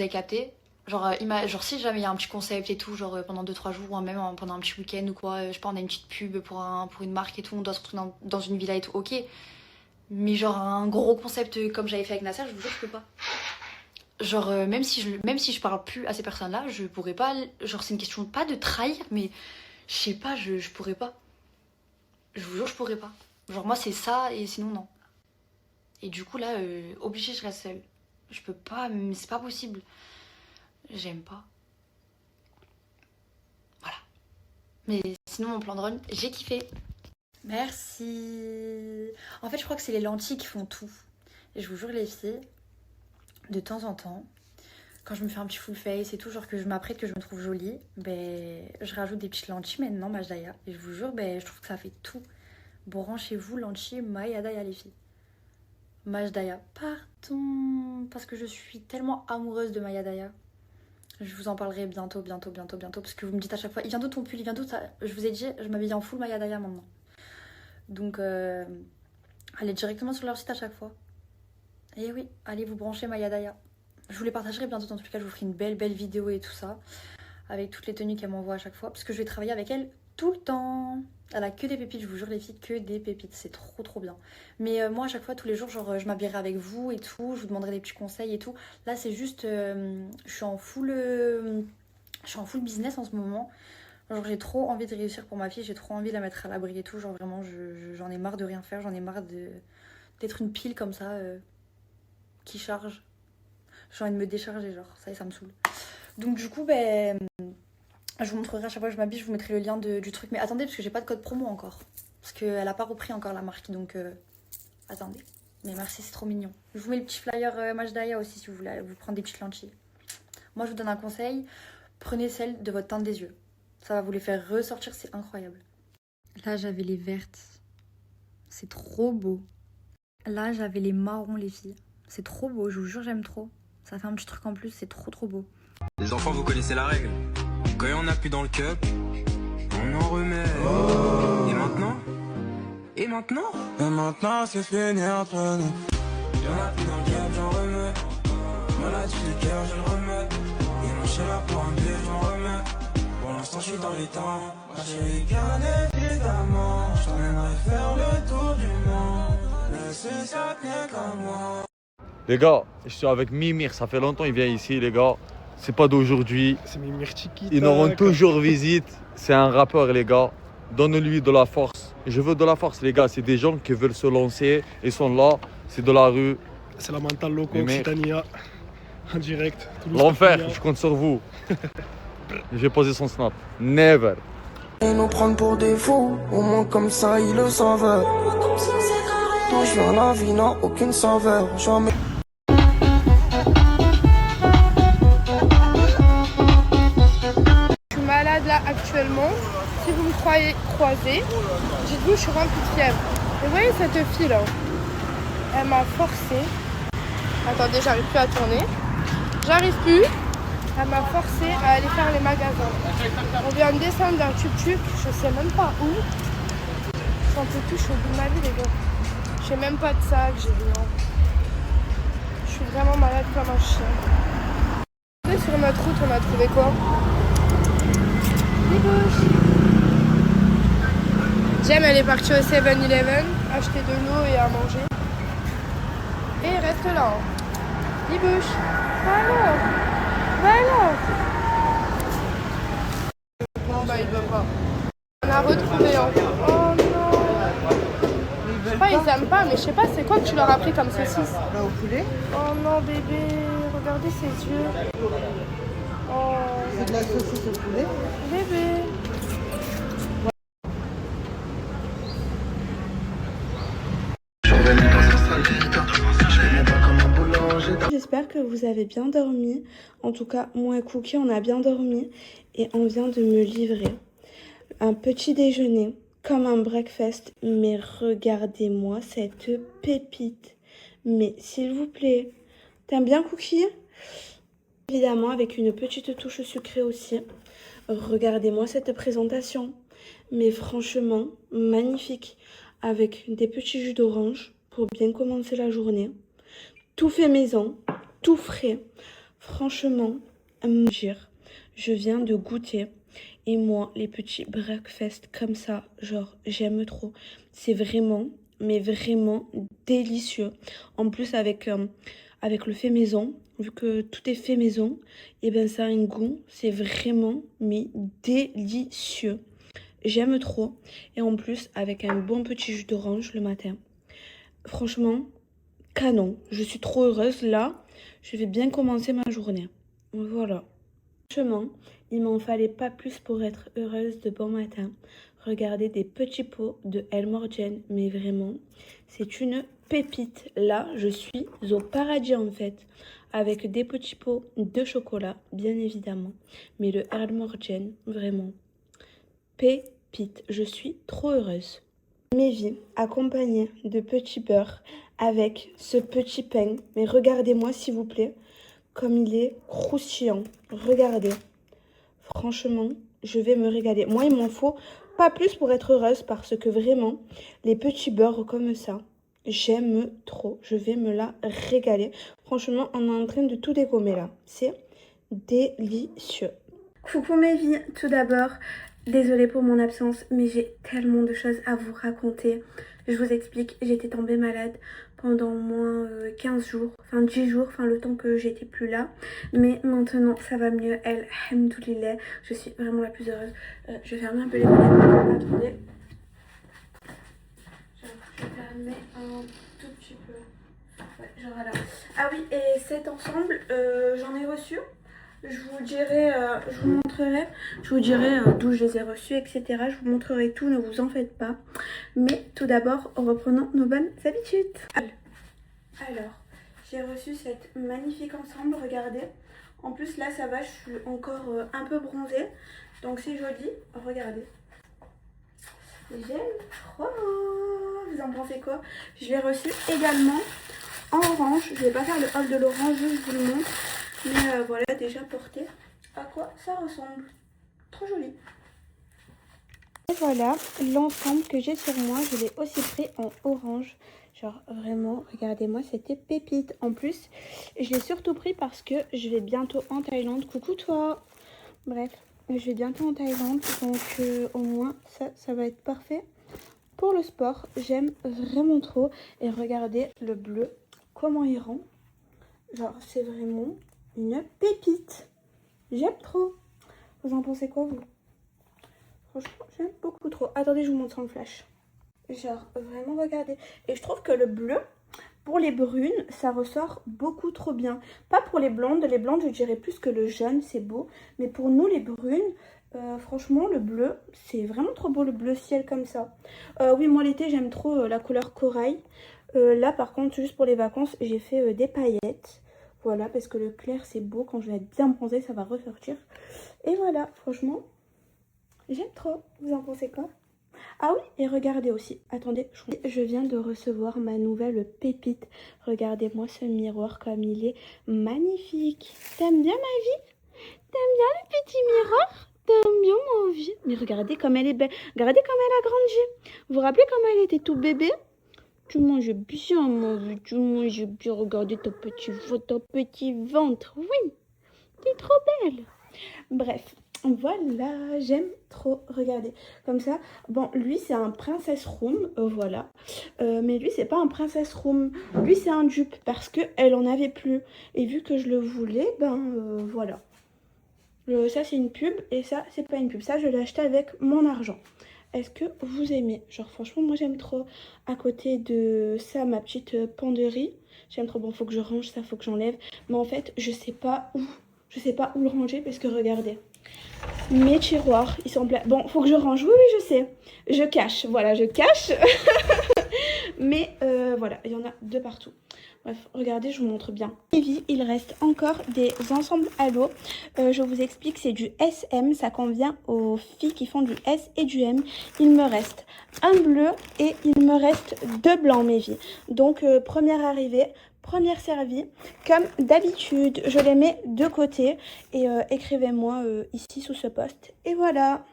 avez capté? Genre, genre, si jamais il y a un petit concept et tout, genre pendant 2-3 jours ou même pendant un petit week-end ou quoi, je sais pas, on a une petite pub pour une marque et tout, on doit se retrouver dans une villa et tout, ok. Mais genre, un gros concept comme j'avais fait avec Nasser, je vous jure, je peux pas. Genre, même si je parle plus à ces personnes-là, je pourrais pas. Genre, c'est une question pas de trahir, mais je sais pas, je pourrais pas. Je vous jure, je pourrais pas. Genre, moi, c'est ça et sinon, non. Et du coup, là, obligée, je reste seule. Je peux pas, mais c'est pas possible. J'aime pas. Voilà. Mais sinon, mon plan de run, j'ai kiffé. Merci. En fait, je crois que c'est les lentilles qui font tout. Et je vous jure, les filles, de temps en temps, quand je me fais un petit full face et tout, genre que je m'apprête, que je me trouve jolie, ben, je rajoute des petites lentilles maintenant, Majdaya. Et je vous jure, ben, je trouve que ça fait tout. Branchez-vous, lentilles, Maïadaya, les filles. Majdaya, pardon. Parce que je suis tellement amoureuse de Maïadaya. Je vous en parlerai bientôt, parce que vous me dites à chaque fois, il vient d'où ton pull, il vient d'où ça? Je vous ai dit, je m'habille en full Maïadaya maintenant. Donc, allez directement sur leur site à chaque fois. Et oui, allez vous brancher Maïadaya. Je vous les partagerai bientôt, dans tout cas, je vous ferai une belle vidéo et tout ça, avec toutes les tenues qu'elle m'envoie à chaque fois, parce que je vais travailler avec elle tout le temps. Elle a que des pépites, je vous jure les filles, que des pépites, c'est trop bien. Mais moi à chaque fois, tous les jours, genre je m'habillerai avec vous et tout, je vous demanderai des petits conseils et tout. Là c'est juste, je suis en full business en ce moment. Genre j'ai trop envie de réussir pour ma fille, j'ai trop envie de la mettre à l'abri et tout. Genre vraiment, j'en ai marre de rien faire, j'en ai marre d'être une pile comme ça, qui charge. J'ai envie de me décharger, genre, ça y est, ça me saoule. Donc du coup, ben... je vous montrerai à chaque fois que je m'habille, je vous mettrai le lien du truc. Mais attendez, parce que j'ai pas de code promo encore. Parce qu'elle a pas repris encore la marque, donc attendez. Mais merci, c'est trop mignon. Je vous mets le petit flyer Majdaya aussi si vous voulez vous prendre des petites lentilles. Moi, je vous donne un conseil. Prenez celle de votre teinte des yeux. Ça va vous les faire ressortir, c'est incroyable. Là, j'avais les vertes. C'est trop beau. Là, j'avais les marrons, les filles. C'est trop beau, je vous jure, j'aime trop. Ça fait un petit truc en plus, c'est trop beau. Les enfants, vous connaissez la règle. Quand on n'a plus dans le cup, on en remet. Et maintenant? Et maintenant, c'est fini entre nous. Y'en a plus dans le cup, j'en remets. Maladie du cœur, je le remets. Et mon chien là pour un billet, j'en remets. Pour l'instant, je suis dans les temps. Ma chérie, bien évidemment. Je t'emmènerai faire le tour du monde. Mais c'est ça qui est comme moi. Les gars, je suis avec Mimir, ça fait longtemps qu'il vient ici, les gars. C'est pas d'aujourd'hui. C'est Mimir Chiquita. Ils nous rendent toujours visite. C'est un rappeur, les gars. Donne-lui de la force. Je veux de la force, les gars. C'est des gens qui veulent se lancer. Ils sont là. C'est de la rue. C'est la Mental Loco Occitania. En direct. L'enfer, je compte sur vous. J'ai posé son snap. Never. Et nous prendre pour des fous, au moins comme ça ils le savent. D'où je viens, la vie n'a aucune saveur. Jamais. Je suis malade là actuellement. Si vous me croyez croisée, dites-vous je suis remplie de fièvre. Et vous voyez cette fille là, elle m'a forcé. Attendez, j'arrive plus à tourner. J'arrive plus. Elle m'a forcé à aller faire les magasins. On vient de descendre d'un tuk-tuk, je sais même pas où. J'en peux plus, je suis au bout de ma vie les gars. J'ai même pas de sac, j'ai rien. Je suis vraiment malade comme un chien. Sur notre route, on a trouvé quoi? Des bouches. Jem, elle est partie au 7-Eleven acheter de l'eau et à manger. Et il reste là. Des bouches. Alors. Voilà. Bon bah il veut pas. On a retrouvé un. Oh non. Je sais pas, ils aiment pas, mais je sais pas c'est quoi que tu leur as pris comme saucisse. Là au poulet. Oh non bébé, regardez ses yeux. Oh. C'est de la saucisse au poulet. Bébé. J'espère que vous avez bien dormi. En tout cas, moi et Cookie, on a bien dormi. Et on vient de me livrer un petit déjeuner comme un breakfast. Mais regardez-moi cette pépite. Mais s'il vous plaît, t'aimes bien Cookie? Évidemment avec une petite touche sucrée aussi. Regardez-moi cette présentation. Mais franchement, magnifique. Avec des petits jus d'orange pour bien commencer la journée. Tout fait maison, tout frais. Franchement, je viens de goûter. Et moi, les petits breakfast comme ça, genre, j'aime trop. C'est vraiment, mais vraiment délicieux. En plus, avec le fait maison, vu que tout est fait maison, et ben ça a un goût, c'est vraiment, mais délicieux. J'aime trop. Et en plus, avec un bon petit jus d'orange le matin. Franchement, canon. Je suis trop heureuse. Là, je vais bien commencer ma journée. Voilà. Franchement, il m'en fallait pas plus pour être heureuse de bon matin. Regardez des petits pots de Elmorgen. Mais vraiment, c'est une pépite. Là, je suis au paradis en fait. Avec des petits pots de chocolat, bien évidemment. Mais le Elmorgen, vraiment. Pépite. Je suis trop heureuse. Mes vies accompagnées de petits beurre avec ce petit pain. Mais regardez-moi s'il vous plaît. Comme il est croustillant. Regardez. Franchement, je vais me régaler. Moi, il m'en faut pas plus pour être heureuse parce que vraiment, les petits beurres comme ça, j'aime trop. Je vais me la régaler. Franchement, on est en train de tout dégommer là. C'est délicieux. Coucou mes vies, tout d'abord, désolée pour mon absence, mais j'ai tellement de choses à vous raconter. Je vous explique, j'étais tombée malade pendant au moins 15 jours, enfin 10 jours, enfin le temps que j'étais plus là. Mais maintenant ça va mieux, alhamdoulilah, je suis vraiment la plus heureuse. Je vais fermer un peu les volets, attendez. Je vais fermer un tout petit peu. Ouais, genre là. Ah oui, et cet ensemble, j'en ai reçu. Je vous dirai, je vous montrerai, d'où je les ai reçus, etc. Je vous montrerai tout, ne vous en faites pas. Mais tout d'abord, reprenons nos bonnes habitudes. Alors, j'ai reçu cette magnifique ensemble, regardez. En plus, là, ça va, je suis encore un peu bronzée. Donc, c'est joli, regardez. J'aime trop. Vous en pensez quoi? Je l'ai reçu également en orange. Je vais pas faire le haul de l'orange, je vous le montre. Mais voilà déjà porté à quoi ça ressemble. Trop joli. Et voilà l'ensemble que j'ai sur moi. Je l'ai aussi pris en orange. Genre vraiment, regardez-moi, c'était pépite. En plus, je l'ai surtout pris parce que je vais bientôt en Thaïlande. Coucou toi. Bref, je vais bientôt en Thaïlande. Donc au moins ça va être parfait pour le sport. J'aime vraiment trop. Et regardez le bleu, comment il rend. Genre c'est vraiment une pépite. J'aime trop. Vous en pensez quoi vous? Franchement, j'aime beaucoup trop. Attendez, je vous montre en flash. Genre, vraiment, regardez. Et je trouve que le bleu, pour les brunes, ça ressort beaucoup trop bien. Pas pour les blondes. Les blondes, je dirais plus que le jaune, c'est beau. Mais pour nous, les brunes, franchement, le bleu, c'est vraiment trop beau, le bleu ciel comme ça. Oui, moi, l'été, j'aime trop la couleur corail. Là, par contre, juste pour les vacances, j'ai fait des paillettes. Voilà, parce que le clair, c'est beau. Quand je vais être bien bronzée, ça va ressortir. Et voilà, franchement, j'aime trop. Vous en pensez quoi? Ah oui, et regardez aussi. Attendez, je viens de recevoir ma nouvelle pépite. Regardez-moi ce miroir comme il est magnifique. T'aimes bien ma vie? T'aimes bien le petit miroir? T'aimes bien ma vie? Mais regardez comme elle est belle. Regardez comme elle a grandi. Vous vous rappelez comment elle était tout bébé? Tu manges bien, ma vie. Tu manges bien. Regardez ton petit ventre. Oui, t'es trop belle. Bref, voilà, j'aime trop. Regardez, comme ça. Bon, lui, c'est un Princess Room, voilà. Mais lui, c'est pas un Princess Room. Lui, c'est un dupe parce qu'elle en avait plus. Et vu que je le voulais, ben voilà. Ça, c'est une pub et ça, c'est pas une pub. Ça, je l'ai acheté avec mon argent. Est-ce que vous aimez? Genre franchement moi j'aime trop. À côté de ça, ma petite penderie, j'aime trop. Bon, faut que je range ça, faut que j'enlève. Mais en fait je sais pas où le ranger parce que regardez, mes tiroirs ils sont pleins. Bon, faut que je range. Oui je sais, je cache. Voilà, je cache. Mais voilà, il y en a de partout. Bref, regardez, je vous montre bien. Il reste encore des ensembles à l'eau. Je vous explique, c'est du SM. Ça convient aux filles qui font du S et du M. Il me reste un bleu et il me reste 2 blancs, mes vies. Donc, première arrivée, première servie. Comme d'habitude, je les mets de côté. Et écrivez-moi ici sous ce post. Et voilà.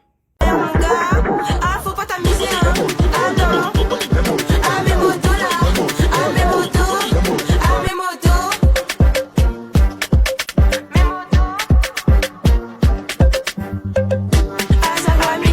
Ah, faut pas t'amuser, hein. Ah non. Ah, mes motos là. Ah, mes motos. Ah, mes motos. Mes motos. Ah, ça va, mes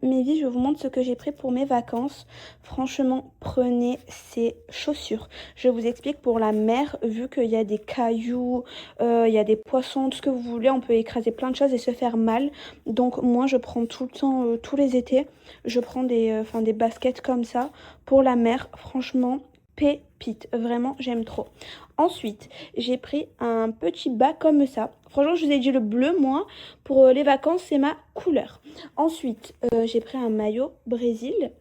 Mes vies, je vous montre ce que j'ai pris pour mes vacances. Franchement, prenez ces chaussures. Je vous explique pour la mer, vu qu'il y a des cailloux, il y a des poissons, tout ce que vous voulez, on peut écraser plein de choses et se faire mal. Donc moi, je prends tout le temps, tous les étés, je prends des baskets comme ça pour la mer. Franchement, pépite, vraiment j'aime trop. Ensuite, j'ai pris un petit bas comme ça. Franchement, je vous ai dit le bleu, moi, pour les vacances, c'est ma couleur. Ensuite, j'ai pris un maillot Brésil.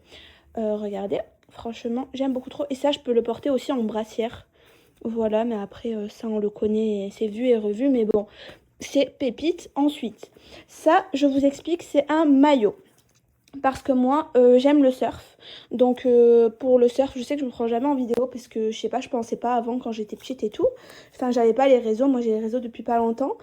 Regardez, franchement, j'aime beaucoup trop. Et ça, je peux le porter aussi en brassière. Voilà, mais après, ça, on le connaît, c'est vu et revu. Mais bon, c'est pépite. Ensuite, ça, je vous explique, c'est un maillot. Parce que moi, j'aime le surf. Donc, pour le surf, je sais que je me prends jamais en vidéo parce que, je sais pas, je pensais pas avant quand j'étais petite et tout. Enfin, j'avais pas les réseaux. Moi, j'ai les réseaux depuis pas longtemps.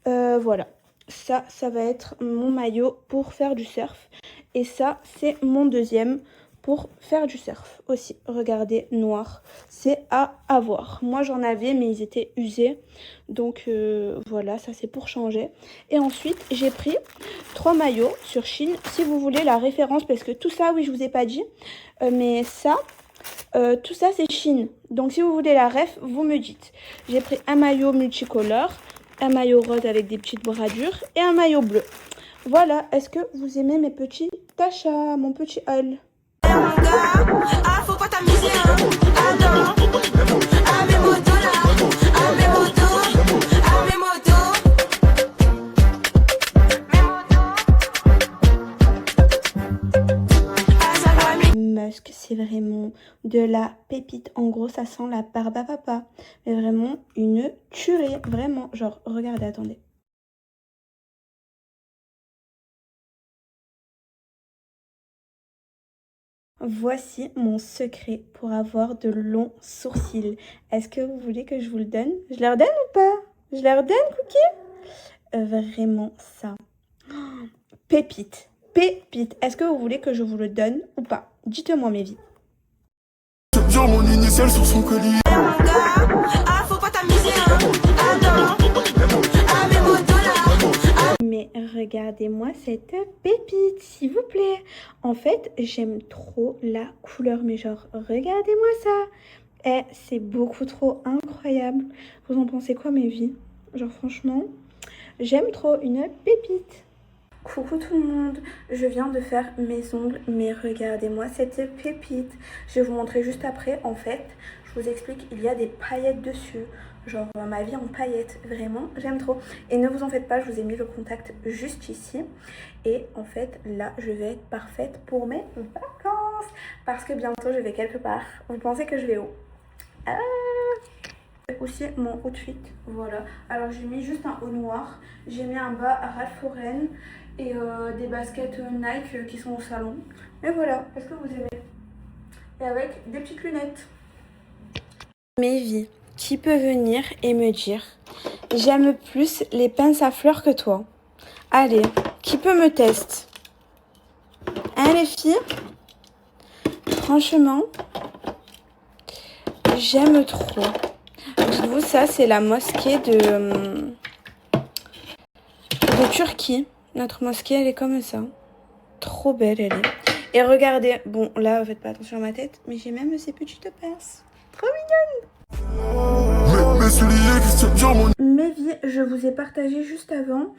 Voilà. Ça va être mon maillot pour faire du surf. Et ça, c'est mon deuxième pour faire du surf aussi. Regardez, noir. C'est à avoir. Moi, j'en avais, mais ils étaient usés. Donc, voilà, ça, c'est pour changer. Et ensuite, j'ai pris 3 maillots sur Shein. Si vous voulez la référence, parce que tout ça, oui, je vous ai pas dit. Mais ça, tout ça, c'est Shein. Donc, si vous voulez la ref, vous me dites. J'ai pris un maillot multicolore, un maillot rose avec des petites bradures et un maillot bleu. Voilà, est-ce que vous aimez mes petits achats, mon petit haul? Ah, faut pas t'amuser, hein. Ah non. Ah, mes motos là. Ah, mes motos. Ah, mes motos. Ah, ça va, Musk, c'est vraiment de la pépite. En gros, ça sent la barbe à papa. Mais vraiment une tuerie. Vraiment, genre, regardez, attendez. Voici mon secret pour avoir de longs sourcils. Est-ce que vous voulez que je vous le donne? Je leur donne ou pas? Je leur donne, Cookie? Vraiment ça. Oh, pépite. Pépite. Est-ce que vous voulez que je vous le donne ou pas? Dites-moi, mes vies. Genre mon initiale sur son collier. Ah, faut pas t'amuser, hein. Ah non. Ah, mes motos là. Mais regardez-moi cette pépite, s'il vous plaît. En fait, j'aime trop la couleur. Mais genre, regardez-moi ça. Eh, c'est beaucoup trop incroyable. Vous en pensez quoi, mes vies? Genre, franchement, j'aime trop une pépite. Coucou tout le monde, je viens de faire mes ongles, mais regardez-moi cette pépite. Je vais vous montrer juste après. En fait, je vous explique, il y a des paillettes dessus. Genre ma vie en paillettes, vraiment, j'aime trop. Et ne vous en faites pas, je vous ai mis le contact juste ici. Et en fait, là, je vais être parfaite pour mes vacances. Parce que bientôt, je vais quelque part. Vous pensez que je vais où? Aussi mon outfit, voilà. Alors j'ai mis juste un haut noir, j'ai mis un bas à Ralph Lauren et des baskets Nike qui sont au salon. Et voilà, est-ce que vous aimez? Et avec des petites lunettes. Mes vies, qui peut venir et me dire j'aime plus les pinces à fleurs que toi? Allez, qui peut me tester? Hein les filles? Franchement, j'aime trop. Dites-vous, ça c'est la mosquée de Turquie. Notre mosquée, elle est comme ça. Trop belle, elle est. Et regardez, bon là, faites pas attention à ma tête, mais j'ai même ces petites pinces. Trop mignonne. Mes vies, je vous ai partagé juste avant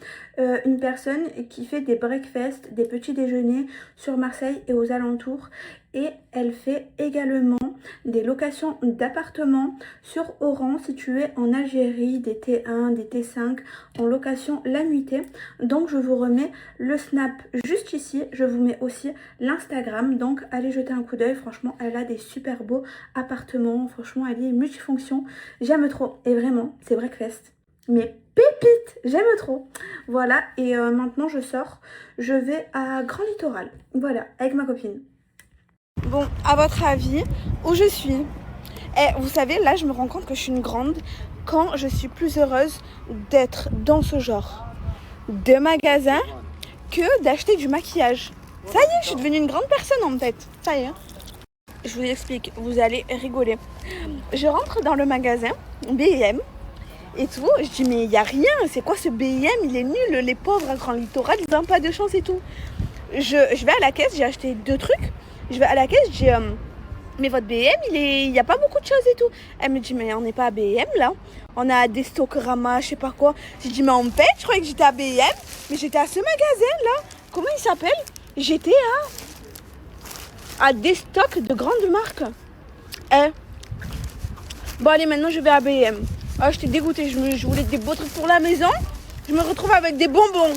une personne qui fait des breakfasts, des petits déjeuners sur Marseille et aux alentours. Et elle fait également des locations d'appartements sur Oran situés en Algérie, des T1, des T5 en location la nuitée. Donc je vous remets le snap juste ici, je vous mets aussi l'Instagram, donc allez jeter un coup d'œil. Franchement elle a des super beaux appartements, franchement elle est multifonction, j'aime trop et vraiment c'est breakfast. Mais pépite, j'aime trop. Voilà, et maintenant je sors, je vais à Grand Littoral, voilà, avec ma copine. Bon, à votre avis, où je suis? Et vous savez, là je me rends compte que je suis une grande quand je suis plus heureuse d'être dans ce genre de magasin que d'acheter du maquillage. Ça y est, je suis devenue une grande personne en tête, ça y est. Je vous explique, vous allez rigoler. Je rentre dans le magasin B&M et tout, je dis mais il n'y a rien, c'est quoi ce B&M, il est nul, les pauvres à Grand Littoral, ils n'ont pas de chance et tout. Je vais à la caisse, j'ai acheté 2 trucs, je vais à la caisse, je dis mais votre B&M, il n'y a pas beaucoup de choses et tout. Elle me dit mais on n'est pas à B&M là, on a des Stockrama, je sais pas quoi. J'ai dit mais on me paye, je croyais que j'étais à B&M, mais j'étais à ce magasin là, comment il s'appelle? J'étais à des stocks de grandes marques. Bon allez, maintenant je vais à B&M. Ah, j'étais dégoûtée, je voulais des beaux trucs pour la maison. Je me retrouve avec des bonbons.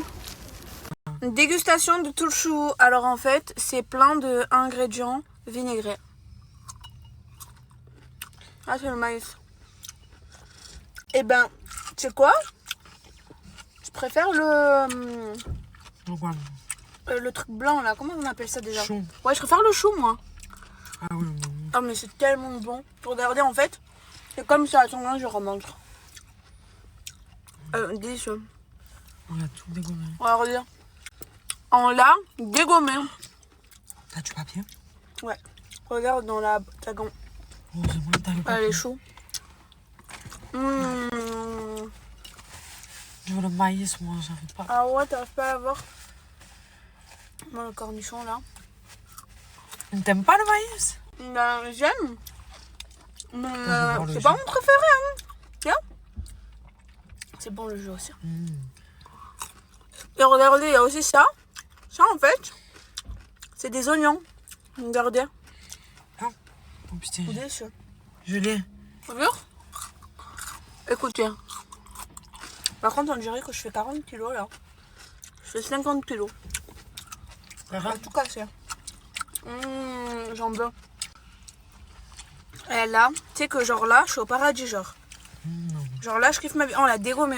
Une dégustation de tout le chou. Alors en fait, c'est plein d'ingrédients vinaigrés. Ah, c'est le maïs. Eh ben, tu sais quoi? Je préfère le truc blanc là. Comment on appelle ça déjà? Chou. Ouais, je préfère le chou moi. Ah oui. Ah mais c'est tellement bon. Regardez en fait. C'est comme ça, attends, je remonte. Délicieux. On a tout dégommé. Ouais, regarde. On l'a dégommé. T'as du papier? Ouais. Regarde dans la tagon. Heureusement que t'as le papier. Elle est chaud. Je veux le maïs, moi, j'arrive pas. Ah ouais, t'arrives pas à l'avoir? Moi, le cornichon là. T'aimes pas le maïs? Ben, j'aime. Mais c'est pas mon préféré, hein. Tiens. C'est bon le jeu aussi. Et regardez, il y a aussi ça. Ça, en fait, c'est des oignons. Regardez. Oh putain. C'est délicieux. Je l'ai. Vous voyez? Écoutez. Par contre, on dirait que je fais 40 kilos là. Je fais 50 kilos. Arrête. Tout cassé. J'en veux. Et là, tu sais que genre là, je suis au paradis, genre. Genre là, je kiffe ma vie. Oh, on l'a dégommé.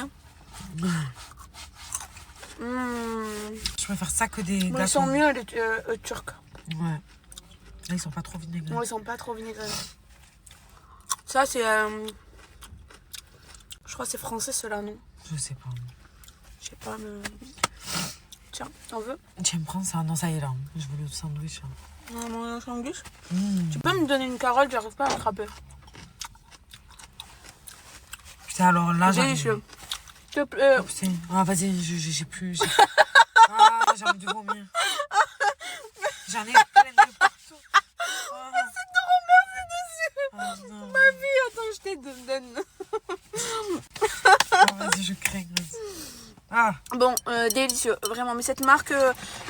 Je préfère ça que des gâteaux. Ils sont mieux les turcs. Ouais. Là, ils sont pas trop vinaigrés. Ouais, ils sont pas trop vinaigrés. Ça, c'est... Je crois que c'est français, ceux-là, non? Je sais pas. Je sais pas, mais... Tiens, t'en veux? Tiens, prends ça. Non, ça y est, là. Je veux le sandwich. Non, mon sandwich. Tu peux me donner une carotte? J'arrive pas à l'attraper. Putain, alors là, j'arrive. Délicieux. S'il te plaît. Oh, putain. Ah, vas-y, j'ai plus... Ah, j'ai envie de vomir. J'en ai plein de partout. Oh, c'est trop merci dessus. Oh, ma vie, attends, je t'aide. Oh, vas-y, je crains. Ah. Bon, délicieux, vraiment. Mais cette marque,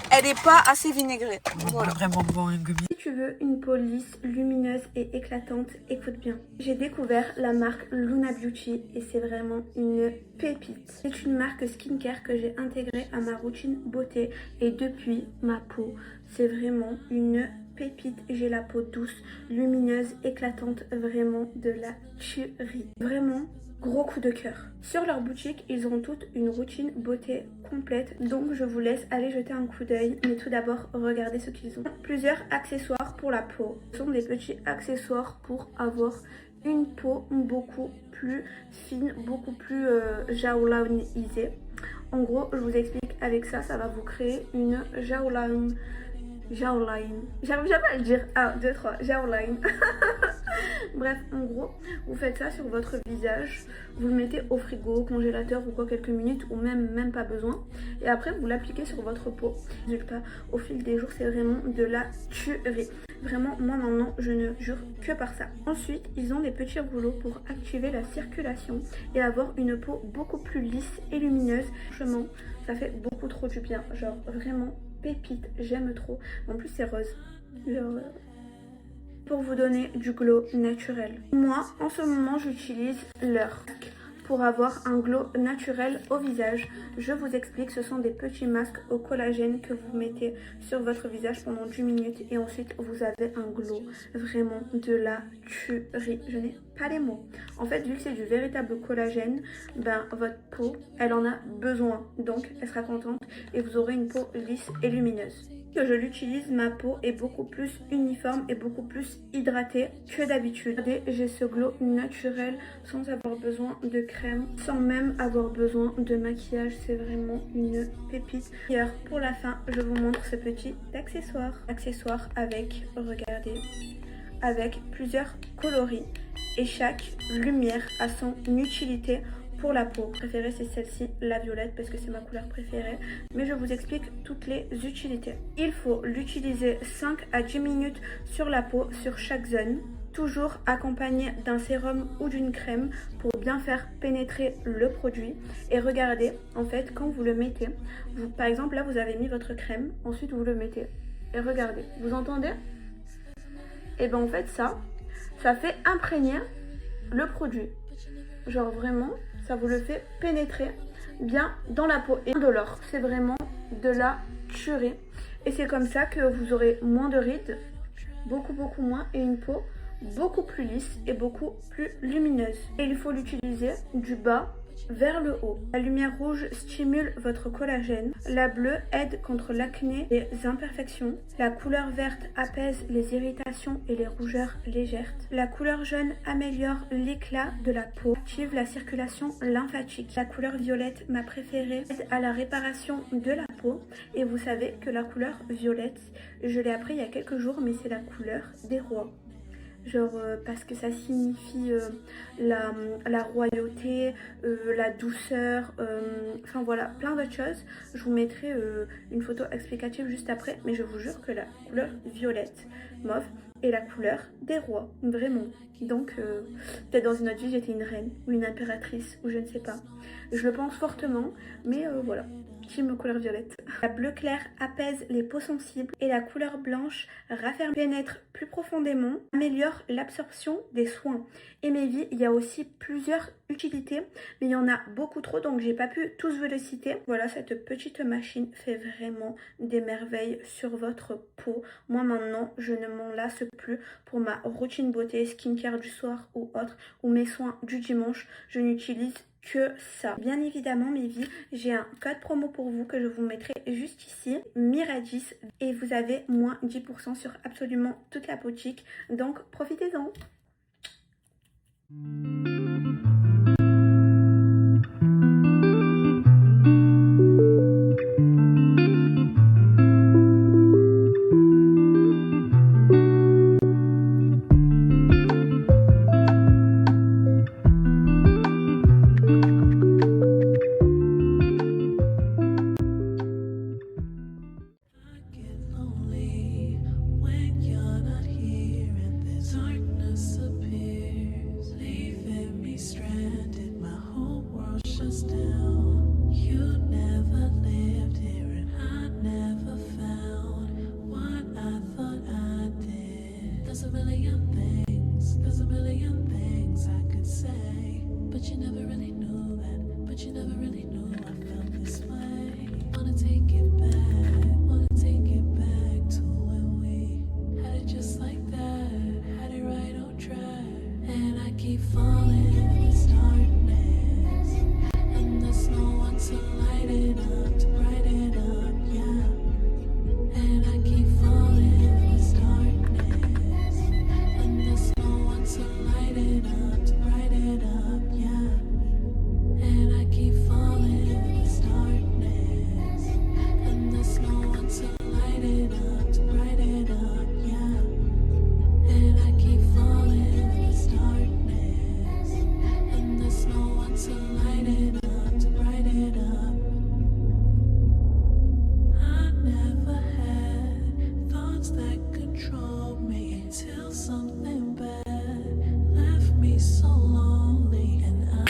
elle est pas assez vinaigrée. Voilà. Vraiment bon, un gummy. Si tu veux une peau lisse, lumineuse et éclatante, écoute bien. J'ai découvert la marque Luna Beauty et c'est vraiment une pépite. C'est une marque skincare que j'ai intégrée à ma routine beauté et depuis, ma peau, c'est vraiment une pépite. J'ai la peau douce, lumineuse, éclatante, vraiment de la tuerie. Vraiment. Gros coup de cœur. Sur leur boutique, ils ont toutes une routine beauté complète, donc je vous laisse aller jeter un coup d'œil. Mais tout d'abord, regardez ce qu'ils ont. Plusieurs accessoires pour la peau. Ce sont des petits accessoires pour avoir une peau beaucoup plus fine, beaucoup plus jawlineisée. En gros, je vous explique, avec ça, ça va vous créer une jawline. J'arrive jamais à le dire. 1, 2, 3, jawline. Bref, en gros, vous faites ça sur votre visage, vous le mettez au frigo, au congélateur ou quoi quelques minutes ou même pas besoin. Et après, vous l'appliquez sur votre peau. Résultat, au fil des jours, c'est vraiment de la tuerie. Vraiment, moi maintenant, je ne jure que par ça. Ensuite, ils ont des petits rouleaux pour activer la circulation et avoir une peau beaucoup plus lisse et lumineuse. Franchement, ça fait beaucoup trop du bien. Genre, vraiment pépite, j'aime trop. En plus, c'est rose. Genre, pour vous donner du glow naturel. Moi, en ce moment, j'utilise leur pour avoir un glow naturel au visage. Je vous explique, ce sont des petits masques au collagène que vous mettez sur votre visage pendant 10 minutes et ensuite vous avez un glow vraiment de la tuerie. Je n'ai pas les mots. En fait, vu que c'est du véritable collagène, ben votre peau, elle en a besoin. Donc, elle sera contente et vous aurez une peau lisse et lumineuse. Que je l'utilise, ma peau est beaucoup plus uniforme et beaucoup plus hydratée que d'habitude. Regardez, j'ai ce glow naturel sans avoir besoin de crème, sans même avoir besoin de maquillage. C'est vraiment une pépite. D'ailleurs, pour la fin, je vous montre ce petit accessoire. Accessoire avec, regardez, avec plusieurs coloris et chaque lumière a son utilité. Pour la peau préférée, c'est celle-ci, la violette, parce que c'est ma couleur préférée. Mais je vous explique toutes les utilités. Il faut l'utiliser 5 à 10 minutes sur la peau, sur chaque zone. Toujours accompagné d'un sérum ou d'une crème pour bien faire pénétrer le produit. Et regardez, en fait, quand vous le mettez, vous, par exemple, là, vous avez mis votre crème, ensuite vous le mettez. Et regardez, vous entendez? Et bien, en fait, ça fait imprégner le produit. Genre vraiment, ça vous le fait pénétrer bien dans la peau. Et indolore, c'est vraiment de la tuerie. Et c'est comme ça que vous aurez moins de rides, beaucoup moins, et une peau beaucoup plus lisse et beaucoup plus lumineuse. Et il faut l'utiliser du bas vers le haut. La lumière rouge stimule votre collagène. La bleue aide contre l'acné et les imperfections. La couleur verte apaise les irritations et les rougeurs légères. La couleur jaune améliore l'éclat de la peau, active la circulation lymphatique. La couleur violette, ma préférée, aide à la réparation de la peau. Et vous savez que la couleur violette, je l'ai appris il y a quelques jours, mais c'est la couleur des rois. Genre parce que ça signifie la royauté, la douceur, enfin voilà, plein d'autres choses. Je vous mettrai une photo explicative juste après, mais je vous jure que la couleur violette, mauve, est la couleur des rois, vraiment. Donc peut-être dans une autre vie j'étais une reine ou une impératrice ou je ne sais pas. Je le pense fortement, mais voilà. Team couleur violette. La bleu clair apaise les peaux sensibles et la couleur blanche raffermit, pénètre plus profondément, améliore l'absorption des soins. Et mes vies, il y a aussi plusieurs utilités, mais il y en a beaucoup trop, donc j'ai pas pu tous vous les citer. Voilà, cette petite machine fait vraiment des merveilles sur votre peau. Moi maintenant, je ne m'en lasse plus pour ma routine beauté, skincare du soir ou autre, ou mes soins du dimanche. Je n'utilise que ça. Bien évidemment, mes vies, j'ai un code promo pour vous que je vous mettrai juste ici, Miradis, et vous avez moins 10% sur absolument toute la boutique, donc profitez-en.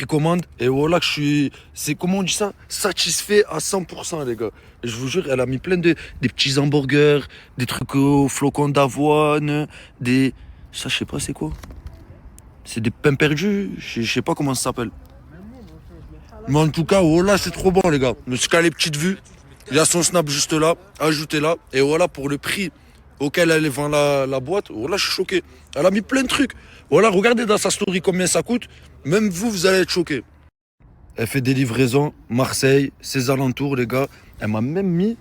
Commande et voilà que je suis, c'est comment on dit ça, satisfait à 100% les gars. Et je vous jure, elle a mis plein des petits hamburgers, des trucs aux flocons d'avoine, des Ça, je sais pas, c'est quoi? C'est des pains perdus, je sais pas comment ça s'appelle. Mais en tout cas, voilà, c'est trop bon, les gars. Ne se les petites vues. Il y a son snap juste là, ajoutez-la. Et voilà, pour le prix auquel elle vend la boîte, voilà, je suis choqué. Elle a mis plein de trucs. Voilà, regardez dans sa story combien ça coûte. Même vous, vous allez être choqués. Elle fait des livraisons, Marseille, ses alentours, les gars. Elle m'a même mis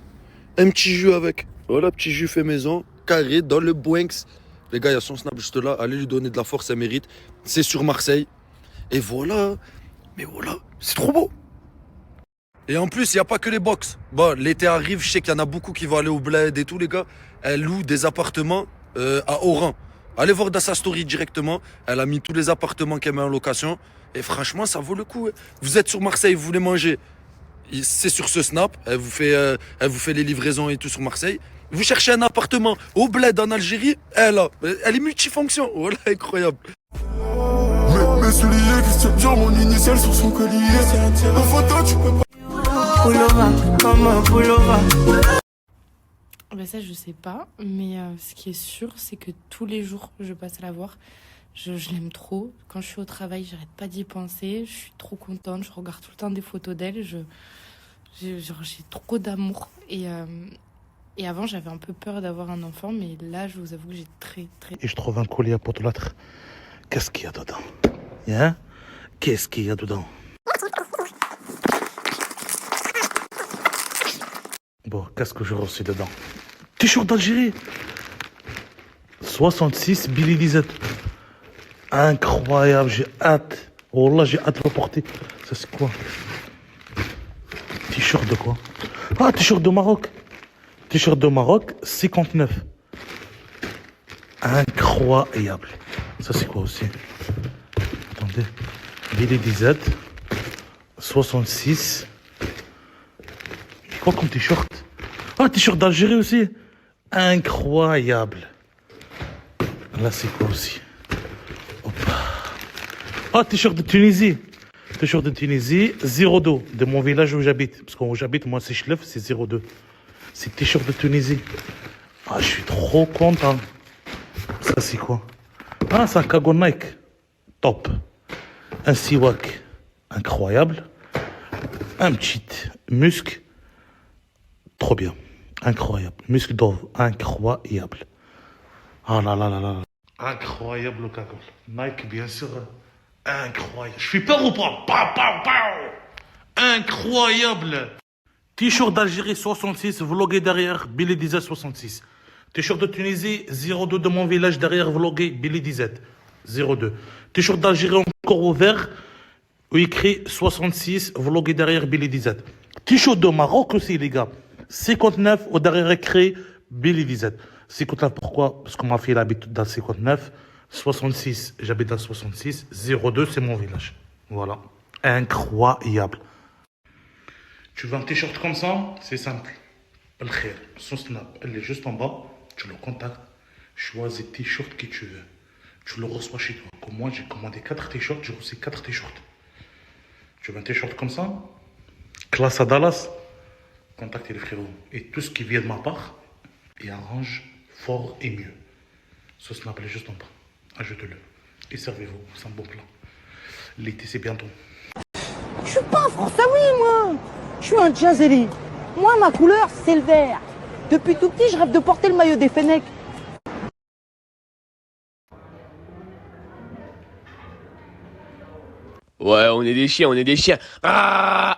un petit jus avec. Voilà, petit jus fait maison, carré, dans le Boinx. Les gars, il y a son snap juste là. Allez lui donner de la force, elle mérite. C'est sur Marseille. Et voilà. Mais voilà, c'est trop beau. Et en plus, il n'y a pas que les box. Bon, l'été arrive, je sais qu'il y en a beaucoup qui vont aller au bled et tout, les gars. Elle loue des appartements à Oran. Allez voir dans sa story directement. Elle a mis tous les appartements qu'elle met en location. Et franchement, ça vaut le coup. Vous êtes sur Marseille, vous voulez manger. C'est sur ce snap. Elle vous fait les livraisons et tout sur Marseille. Vous cherchez un appartement au bled en Algérie. Elle est multifonction. Voilà, incroyable. Mes souliers, Christian Dior, mon initial sur son collier. En photo, tu peux pas. Pullover, comme un pullover. Ben ça, je sais pas. Mais ce qui est sûr, c'est que tous les jours, je passe à la voir. Je l'aime trop. Quand je suis au travail, j'arrête pas d'y penser. Je suis trop contente. Je regarde tout le temps des photos d'elle. J'ai trop d'amour. Et avant, j'avais un peu peur d'avoir un enfant. Mais là, je vous avoue que j'ai très. Et je trouve un collier à potelettre. Qu'est-ce qu'il y a dedans? Hein? Qu'est-ce qu'il y a dedans? Bon, qu'est-ce que j'ai reçu dedans? T-shirt d'Algérie. 66 Billy Lizette. Incroyable, j'ai hâte. Oh là, j'ai hâte de le porter. Ça, c'est quoi? T-shirt de quoi? Ah, t-shirt de Maroc. T-shirt de Maroc, 59. Incroyable. Ça, c'est quoi aussi? Attendez. Billy Lizette. 66. Quoi comme t-shirt? Ah, t-shirt d'Algérie aussi. Incroyable. Là, c'est quoi aussi? Hop. Ah, t-shirt de Tunisie. T-shirt de Tunisie, 02, de mon village où j'habite. Parce qu'où j'habite, moi, c'est Chlef, c'est 02. C'est t-shirt de Tunisie. Ah, je suis trop content. Ça, c'est quoi? Ah, c'est un cargo Nike. Top. Un siwak. Incroyable. Un petit musc. Trop bien. Incroyable. Muscle d'or. Incroyable. Ah là là là là. Incroyable le cagole. Nike, bien sûr. Incroyable. Je suis peur ou pas? Pow, pow, pow. Incroyable. T-shirt d'Algérie 66, vlogué derrière, Billy Dizet 66. T-shirt de Tunisie 02 de mon village derrière, vlogué Billy Dizet 02. T-shirt d'Algérie encore ouvert, où écrit 66, vlogué derrière Billy Dizet. T-shirt de Maroc aussi, les gars. 59 au derrière écrit Billy Dizet. 59 pourquoi? Parce que ma fille habite dans 59. 66, j'habite dans 66. 02, c'est mon village. Voilà. Incroyable. Tu veux un t-shirt comme ça? C'est simple. Le khair, son snap, elle est juste en bas. Tu le contactes. Choisis le t-shirt que tu veux. Tu le reçois chez toi. Comme moi, j'ai commandé 4 t-shirts. J'ai reçu 4 t-shirts. Tu veux un t-shirt comme ça? Classe à Dallas? Contactez les frérots. Et tout ce qui vient de ma part, il arrange fort et mieux. Ce snap, elle est juste en bas. Ajoutez-le. Et servez-vous. C'est un bon plan. L'été, c'est bientôt. Je suis pas un Français, oui, moi. Je suis un Jazeli. Moi, ma couleur, c'est le vert. Depuis tout petit, je rêve de porter le maillot des Fennecs. Ouais, on est des chiens, on est des chiens. Ah